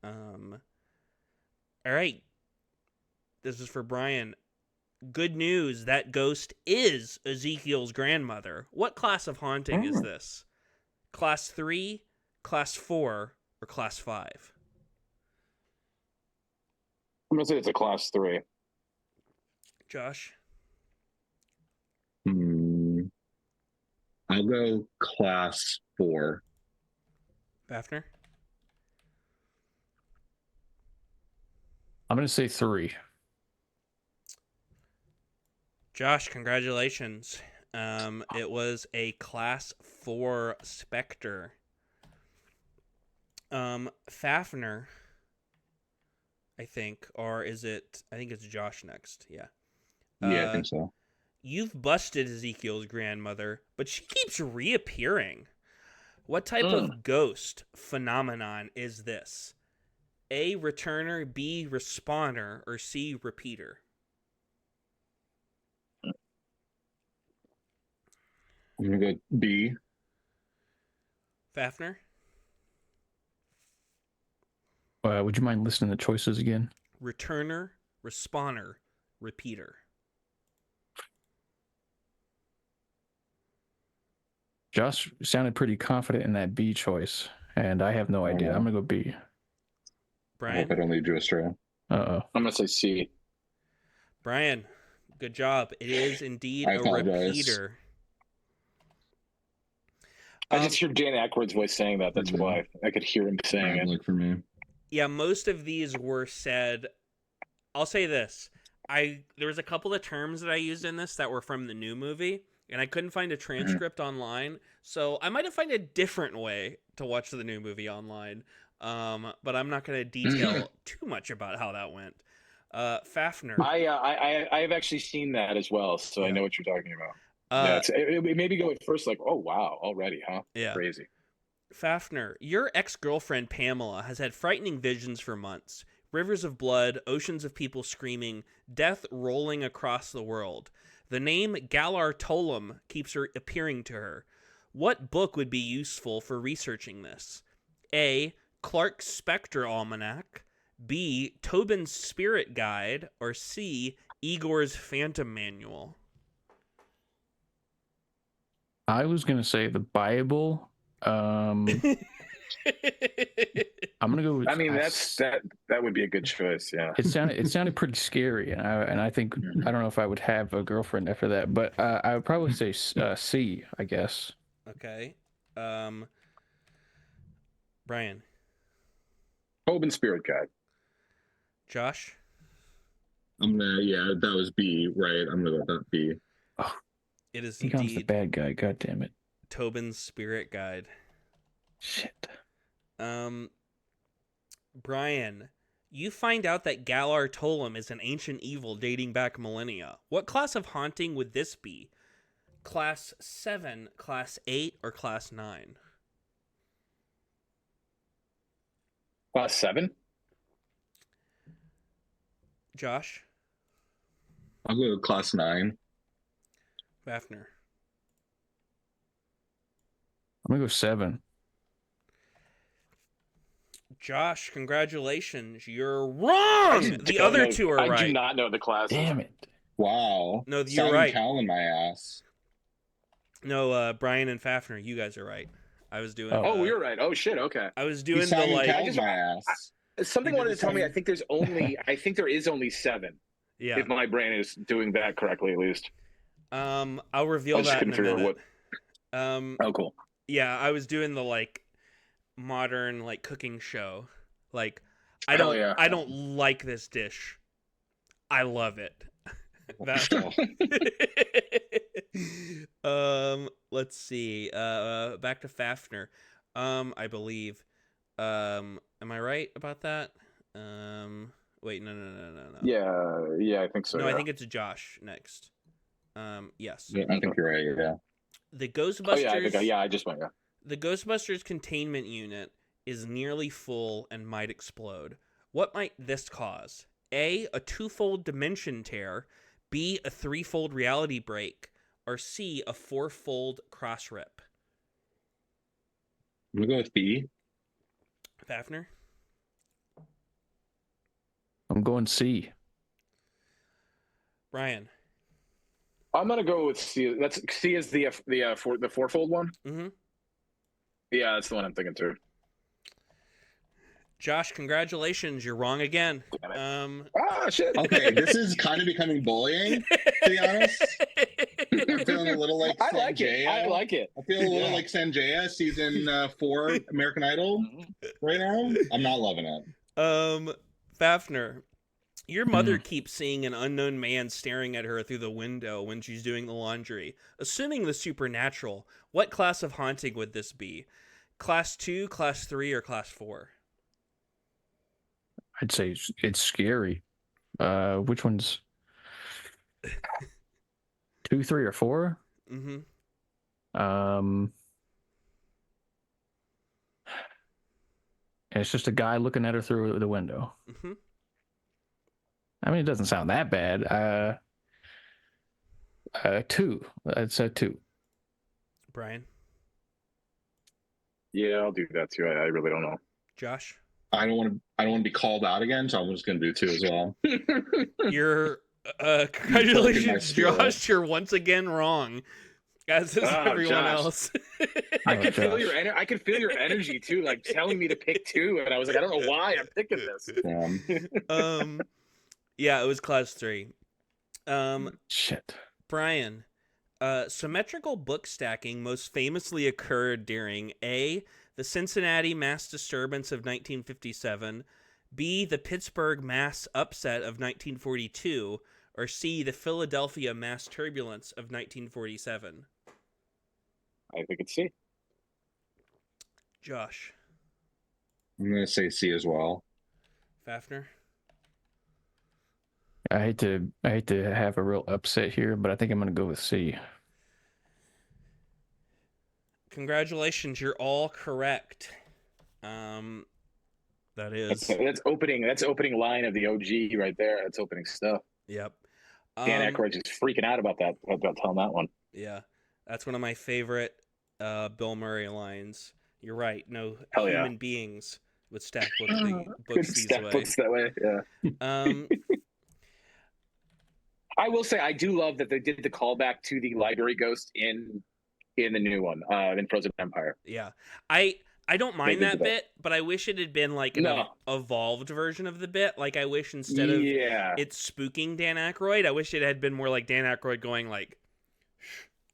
B: All right. This is for Brian. Good news. That ghost is Ezekiel's grandmother. What class of haunting is this? Class 3, Class 4, or Class 5?
C: I'm gonna say it's a class 3.
B: Josh?
E: I'll go class 4.
B: Fafnir?
F: I'm gonna say 3.
B: Josh, congratulations. It was a Class 4 Spectre. Fafnir, I think, or is it? I think it's Josh next. Yeah.
E: Yeah, I think so.
B: You've busted Ezekiel's grandmother, but she keeps reappearing. What type of ghost phenomenon is this? A, returner, B, respawner, or C, repeater?
E: I'm gonna go B.
B: Fafnir?
F: Would you mind listing the choices again?
B: Returner, respawner, repeater.
F: Josh sounded pretty confident in that B choice, and I have no idea. I'm gonna go B.
E: I hope
B: Brian?
E: I don't lead you astray.
F: Uh-oh.
C: I'm gonna say C.
B: Brian, good job. It is indeed
E: I
B: a
E: apologize.
B: repeater.
C: I just hear Dan Aykroyd's voice saying that. That's why I could hear him saying it.
E: Look for me.
B: Yeah, most of these were said. I'll say this: there was a couple of terms that I used in this that were from the new movie, and I couldn't find a transcript online, so I might have found a different way to watch the new movie online. But I'm not going to detail too much about how that went. Fafnir.
C: I've actually seen that as well, so I know what you're talking about. It made me go at first like, oh wow, already, huh?
B: Yeah.
C: Crazy.
B: Fafnir, your ex-girlfriend Pamela has had frightening visions for months. Rivers of blood, oceans of people screaming, death rolling across the world. The name Galar Tolam keeps appearing to her. What book would be useful for researching this? A. Clark's Spectre Almanac, B. Tobin's Spirit Guide, or C. Igor's Phantom Manual?
F: I was gonna say the Bible. I'm gonna go with.
C: I mean, that would be a good choice. Yeah.
F: It sounded pretty scary, and I think I don't know if I would have a girlfriend after that, but I would probably say C, I guess.
B: Okay. Brian.
C: Tobin Spirit Guide.
B: Josh.
E: That was B, right? I'm gonna go with that B.
B: It is
F: Egon's the
B: indeed
F: bad guy. God damn it.
B: Tobin's Spirit Guide.
F: Shit.
B: Brian, you find out that Galar Tolem is an ancient evil dating back millennia. What class of haunting would this be? Class 7, Class 8, or Class 9?
C: Class 7.
B: Josh?
E: I'll go with Class 9.
B: Fafnir?
F: I'm gonna go 7.
B: Josh, congratulations. You're wrong! The other two are right.
C: I do not know the classes.
F: Damn it.
E: Wow.
B: No, you're
E: Simon
B: right.
E: Cowell in my ass.
B: No, Brian and Fafnir, you guys are right. I was doing.
C: Oh, you're right. Oh shit. Okay.
B: I was doing
E: He's
B: the
E: Simon
B: like.
E: Cowell in my ass.
C: Something
E: You
C: wanted
E: did
C: to
E: the
C: tell me.
E: same.
C: I think there is only 7.
B: Yeah.
C: If my brain is doing that correctly, at least.
B: I'll reveal
C: I just
B: that in
C: couldn't
B: a
C: figure out
B: minute.
C: Oh, cool.
B: Yeah, I was doing the like modern like cooking show. Like, I
C: Hell
B: don't,
C: yeah.
B: I don't like this dish. I love it. That's let's see. Back to Fafnir. I believe. Am I right about that? Wait, no.
C: Yeah, I think so.
B: No,
C: yeah.
B: I think it's Josh next. Yes.
E: Yeah, I think you're right. Yeah.
B: The
C: Oh
B: Ghostbusters.
C: yeah, I just went. Yeah.
B: The Ghostbusters containment unit is nearly full and might explode. What might this cause? A 2-fold dimension tear, B, a 3-fold reality break, or C, a 4-fold cross rip?
E: I'm gonna go with B.
B: Fafnir?
F: I'm going C.
B: Brian?
C: I'm gonna go with C. That's C is the 4-fold one.
B: Mm-hmm.
C: Yeah, that's the one I'm thinking too.
B: Josh, congratulations. You're wrong again.
C: Shit.
E: Okay, this is kind of becoming bullying, to be honest. I'm feeling a little like
C: I like
E: Sanjaya.
C: it. I like it.
E: I feel a little like Sanjaya, season 4, American Idol, right now. I'm not loving it.
B: Fafnir, your mother keeps seeing an unknown man staring at her through the window when she's doing the laundry. Assuming the supernatural, what class of haunting would this be? Class 2, Class 3, or Class 4?
F: I'd say it's scary. Which one's 2, 3, or 4?
B: Mm-hmm.
F: And it's just a guy looking at her through the window.
B: Mm-hmm.
F: I mean, it doesn't sound that bad. 2. It's a 2.
B: Brian?
C: Yeah, I'll do that too. I really don't know.
B: Josh?
E: I don't want to be called out again, so I'm just gonna do 2 as well.
B: You're congratulations,
E: my spirit.
B: Josh. You're once again wrong, as is everyone
C: Josh.
B: else.
C: I could feel
F: Josh.
C: your I could feel your energy too, like telling me to pick 2, and I was like, I don't know why I'm picking this.
B: Yeah, it was Class 3.
F: Shit.
B: Brian, symmetrical book stacking most famously occurred during A, the Cincinnati mass disturbance of 1957, B, the Pittsburgh mass upset of 1942, or C, the Philadelphia mass turbulence of 1947.
C: I think it's C.
B: Josh.
E: I'm gonna say C as well.
B: Fafnir.
F: I hate to have a real upset here, but I think I'm gonna go with C.
B: Congratulations, you're all correct. That is
C: That's opening line of the OG right there. That's opening stuff.
B: Yep.
C: Dan Aykroyd's just freaking out about that. About telling that one.
B: Yeah, that's one of my favorite Bill Murray lines. You're right. No
C: Hell yeah.
B: human beings would stack books these
C: Stack
B: way.
C: books that way. Yeah. I will say I do love that they did the callback to the library ghost in the new one, in Frozen Empire.
B: Yeah, I I don't mind
C: did
B: that
C: that.
B: bit, but I wish it had been like an
C: No.
B: evolved version of the bit. Like I wish instead of
C: Yeah.
B: it spooking Dan Aykroyd, I wish it had been more like Dan Aykroyd going like,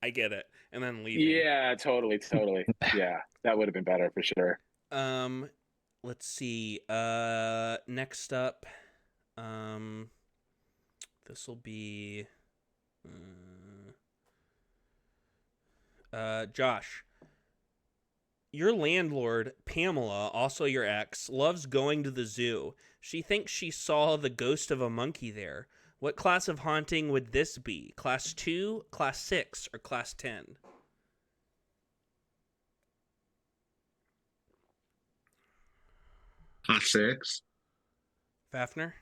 B: "I get it," and then leaving.
C: Yeah, totally. Yeah, that would have been better for sure.
B: Let's see. Next up, this will be, Josh. Your landlord, Pamela, also your ex, loves going to the zoo. She thinks she saw the ghost of a monkey there. What class of haunting would this be? Class 2, Class 6, or Class 10?
E: Class 6.
B: Fafnir?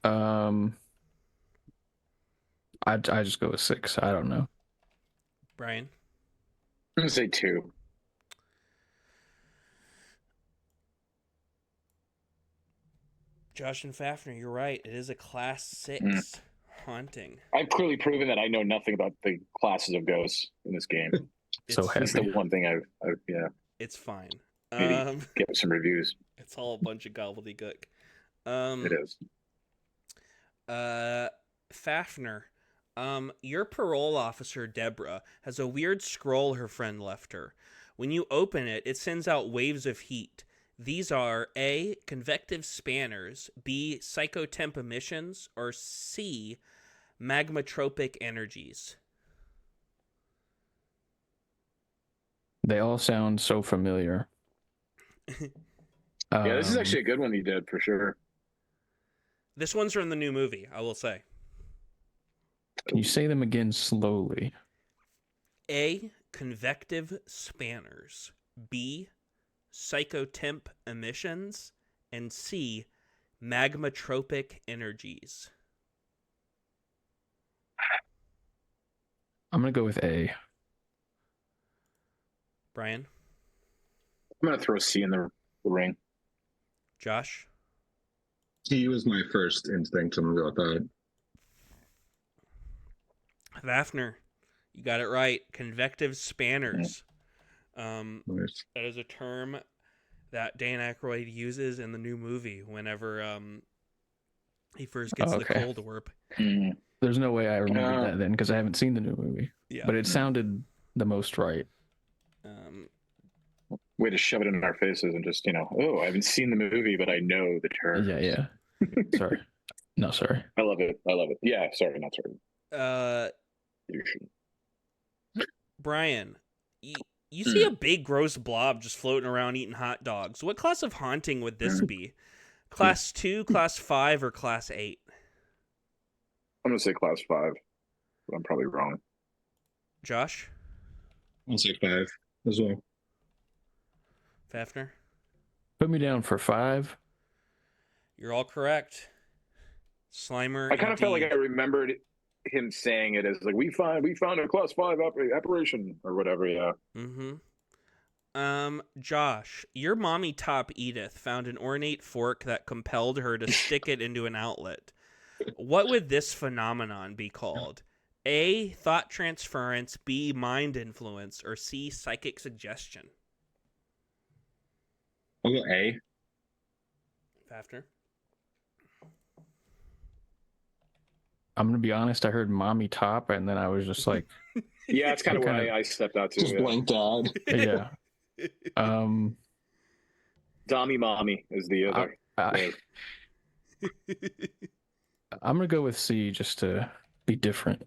F: I just go with 6. I don't know.
B: Brian?
C: I'm gonna say 2.
B: Josh and Fafnir, you're right. It is a Class 6 haunting.
C: I've clearly proven that I know nothing about the classes of ghosts in this game.
F: So
B: It's-
C: That's the
F: heavy.
C: one thing I've
B: It's fine.
C: maybe get some reviews.
B: It's all a bunch of gobbledygook.
C: It is.
B: Fafnir, your parole officer, Deborah, has a weird scroll her friend left her. When you open it, it sends out waves of heat. These are A, convective spanners, B, psychotemp emissions, or C, magmatropic energies.
F: They all sound so familiar.
C: Yeah, this is
F: Um,
C: actually a good one you did for sure.
B: This one's from the new movie, I will say.
F: Can you say them again slowly?
B: A, convective spanners, B, psychotemp emissions, and C, magmatropic energies.
F: I'm gonna go with A.
B: Brian?
C: I'm gonna throw C in the ring.
B: Josh?
E: He was my first instinct. I'm gonna go with that.
B: Fafnir, you got it right. Convective spanners.
E: Nice.
B: That is a term that Dan Aykroyd uses in the new movie whenever he first gets the
F: Okay.
B: cold warp.
C: Mm.
F: There's no way I remember that then because I haven't seen the new movie.
B: Yeah.
F: But it sounded the most right.
C: Way to shove it in our faces and just, oh, I haven't seen the movie, but I know the term.
F: Yeah. Sorry. No, sorry.
C: I love it. Yeah, sorry, not sorry. You should.
B: Brian, you see a big gross blob just floating around eating hot dogs. What class of haunting would this be? Class 2, Class 5, or Class 8?
C: I'm gonna say class 5, but I'm probably wrong.
B: Josh?
E: I'll say 5 as well.
B: Fafnir?
F: Put me down for 5.
B: You're all correct. Slimer.
C: I kind of felt like I
B: indeed.
C: remembered him saying it as like we found a class 5 apparition or whatever. Yeah.
B: Josh, your mommy top Edith found an ornate fork that compelled her to stick it into an outlet. What would this phenomenon be called? A, thought transference, B, mind influence, or C, psychic suggestion?
E: I'll go A.
B: Fafnir?
F: I'm gonna be honest. I heard "mommy top" and then I was just like,
C: Yeah, it's kind of
F: Okay.
C: why I stepped out too.
E: Just
C: Yeah.
E: blanked out.
F: yeah.
C: Dommy Mommy is the other.
F: I'm gonna go with C just to be different.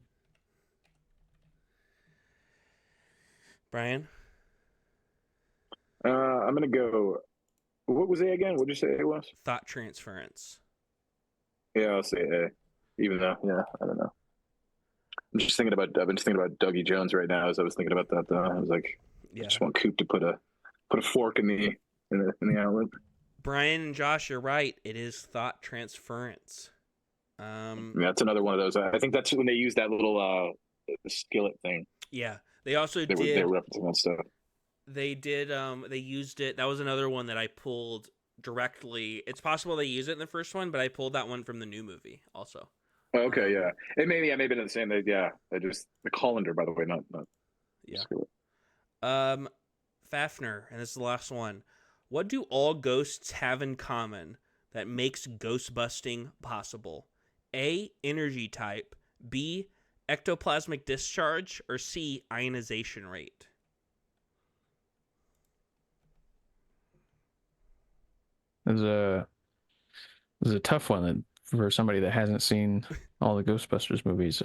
B: Brian?
C: I'm gonna go. What was A again? What did you say A was?
B: Thought transference.
C: Yeah, I'll say A. Even though, yeah, I don't know. I've been just thinking about Dougie Jones right now. As I was thinking about that, though, I was like, I
B: Yeah.
C: just want Coop to put a fork in the outlet.
B: Brian and Josh, you're right. It is thought transference.
C: Yeah, that's another one of those. I think that's when they use that little skillet thing.
B: Yeah. They also
C: They
B: did.
C: were referencing that stuff.
B: They did. They used it. That was another one that I pulled directly. It's possible they use it in the first one, but I pulled that one from the new movie also.
C: Oh, okay, yeah. It maybe the same. They just the colander, by the way, not
B: Yeah.
C: skillet.
B: Fafnir, and this is the last one. What do all ghosts have in common that makes ghost busting possible? A. Energy type. B. Ectoplasmic discharge. Or C. Ionization rate.
F: This is a tough one for somebody that hasn't seen all the Ghostbusters movies.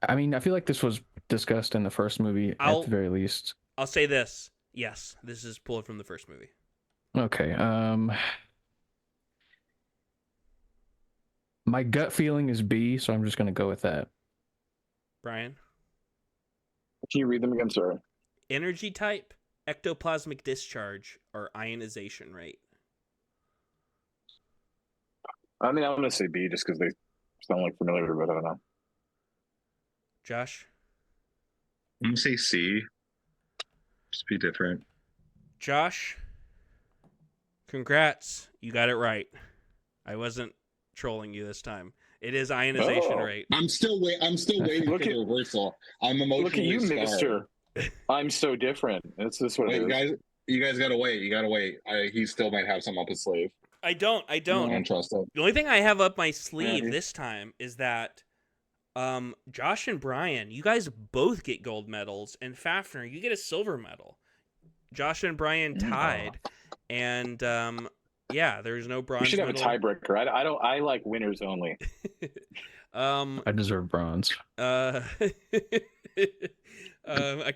F: I mean, I feel like this was discussed in the first movie at the very least.
B: I'll say this. Yes, this is pulled from the first movie.
F: Okay. My gut feeling is B, so I'm just going to go with that.
B: Brian?
C: Can you read them again, sorry?
B: Energy type, ectoplasmic discharge, or ionization rate.
C: I mean, I'm going to say B just because they sound like familiar, but I don't know.
B: Josh?
E: I'm gonna say C. Just be different.
B: Josh? Congrats. You got it right. I wasn't trolling you this time. It is ionization rate.
E: I'm still waiting for the reversal. I'm emotionally
C: Look at you,
E: scarred.
C: mister. I'm so different. That's just what it is.
E: You guys gotta wait. You gotta wait. He still might have some up his sleeve.
B: I don't.
E: I don't trust it.
B: The only thing I have up my sleeve this time is that Josh and Brian, you guys both get gold medals, and Fafnir, you get a silver medal. Josh and Brian tied, and yeah, there's no bronze.
C: We should have
B: medal.
C: a tiebreaker. I like winners only.
F: I deserve bronze.
B: I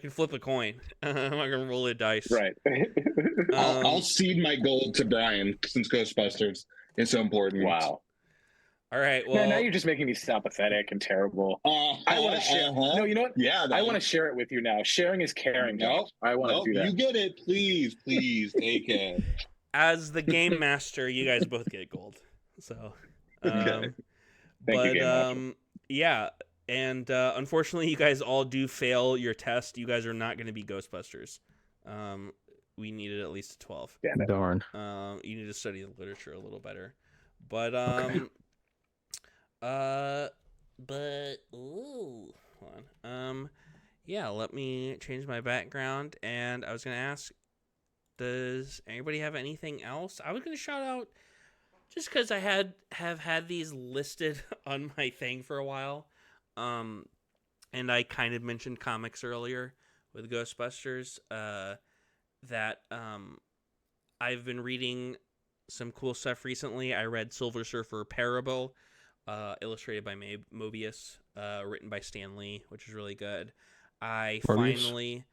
B: can flip a coin. I'm not gonna roll a dice.
C: Right.
E: I'll cede my gold to Brian since Ghostbusters is so important.
C: Wow.
B: All right. Well,
C: now you're just making me sound pathetic and terrible. I want to share. No, you know what?
E: Yeah.
C: I want to share it with you now. Sharing is caring.
E: No,
C: I want to do that.
E: You get it. Please take it.
B: As the game master, you guys both get gold. So,
C: Okay. Thank you, Game Master.
B: Yeah. And unfortunately, you guys all do fail your test. You guys are not going to be Ghostbusters. We needed at least a 12.
C: Damn it.
F: Darn.
B: You need to study the literature a little better. But ooh, hold on. Yeah, let me change my background. And I was gonna ask, does anybody have anything else? I was gonna shout out just because I have had these listed on my thing for a while. And I kind of mentioned comics earlier with Ghostbusters. That I've been reading some cool stuff recently. I read Silver Surfer Parable, illustrated by Mobius, written by Stan Lee, which is really good. I finally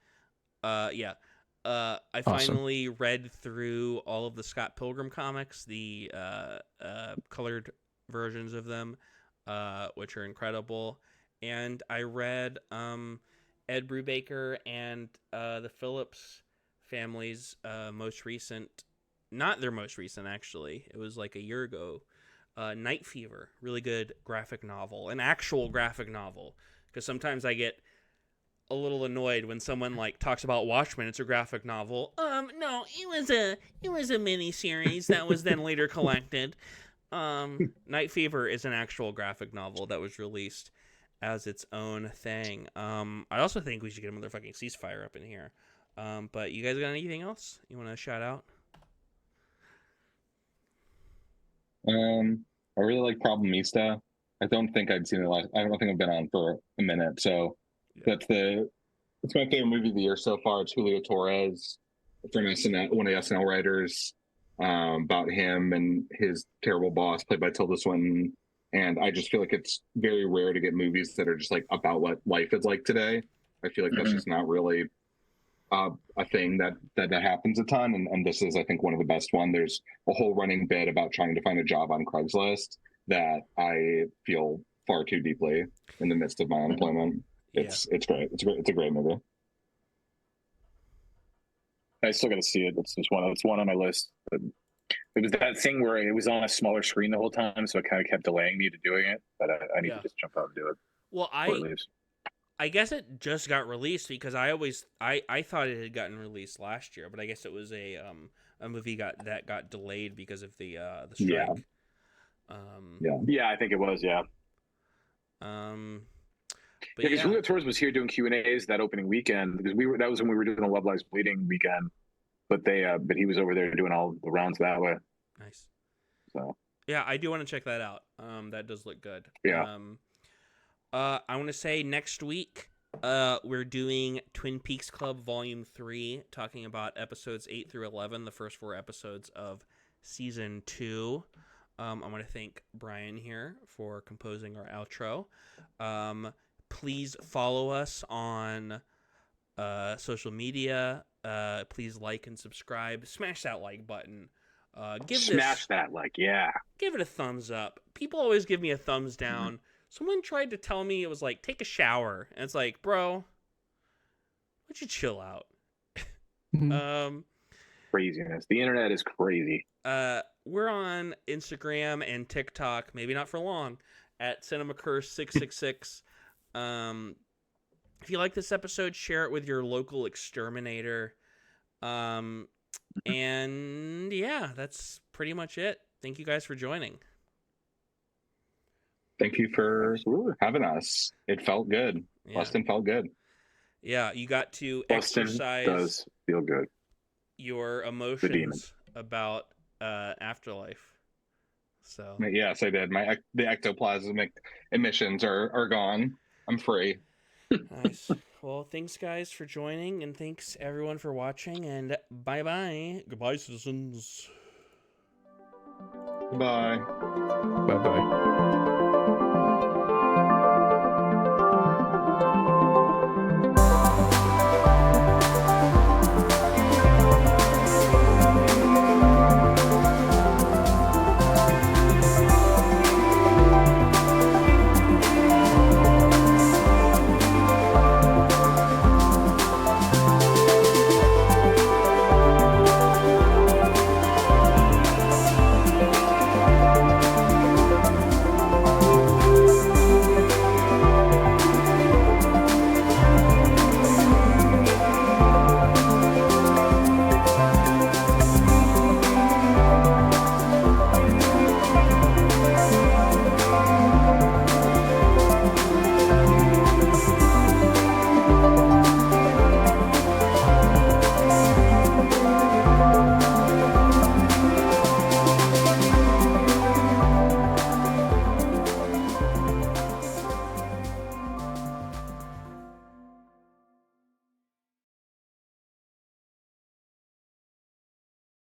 B: finally read through all of the Scott Pilgrim comics, the colored versions of them, which are incredible. And I read Ed Brubaker and the Phillips family's most recent, not their most recent actually, it was like a year ago, Night Fever, really good graphic novel, an actual graphic novel, because sometimes I get a little annoyed when someone like talks about Watchmen, it's a graphic novel. No, it was a mini series that was then later collected. Night Fever is an actual graphic novel that was released as its own thing. I also think we should get a motherfucking ceasefire up in here. But you guys got anything else you want to shout out?
E: I really like Problemista. I don't think I'd seen it last. I don't think I've been on for a minute. So it's my favorite movie of the year so far. It's Julio Torres from SNL, one of the SNL writers, about him and his terrible boss, played by Tilda Swinton. And I just feel like it's very rare to get movies that are just like about what life is like today. I feel like that's just not really a thing that happens a ton, and this is, I think, one of the best one. There's a whole running bit about trying to find a job on Craigslist that I feel far too deeply in the midst of my unemployment. It's great. It's a great movie.
C: I still got to see it. It's one on my list. But it was that thing where it was on a smaller screen the whole time, so it kind of kept delaying me to doing it. But I need to just jump out and do it.
B: Well, I guess it just got released because I thought it had gotten released last year, but I guess it was a movie that got delayed because of the strike.
C: Yeah, I think it was. Yeah.
B: But
C: Yeah, because Julio Torres was here doing Q&As that opening weekend, because that was when we were doing the Love Lies Bleeding weekend. But he was over there doing all the rounds that way.
B: nice.
C: So
B: Yeah, I do want to check that out. That does look good.
C: Yeah.
B: I want to say next week, we're doing Twin Peaks Club Volume 3, talking about episodes 8 through 11, the first 4 episodes of Season 2. I want to thank Brian here for composing our outro. Please follow us on social media. Please like and subscribe. Smash that like button.
C: Smash that, yeah.
B: Give it a thumbs up. People always give me a thumbs down. Someone tried to tell me it was like, take a shower. And it's like, bro, why don't you chill out?
C: Craziness. The internet is crazy.
B: We're on Instagram and TikTok, maybe not for long, at CinemaCurse666. If you like this episode, share it with your local exterminator. And yeah, that's pretty much it. Thank you guys for joining.
E: Thank you for having us. It felt good.
B: Yeah.
E: Bustin felt good.
B: Yeah, you got to
C: Bustin
B: exercise
C: does feel good.
B: your emotions about Afterlife. So
E: Yes, I did. The ectoplasmic emissions are gone. I'm free.
B: nice. Well, thanks guys for joining, and thanks everyone for watching, and bye-bye. Goodbye, citizens.
E: Bye.
F: Bye bye.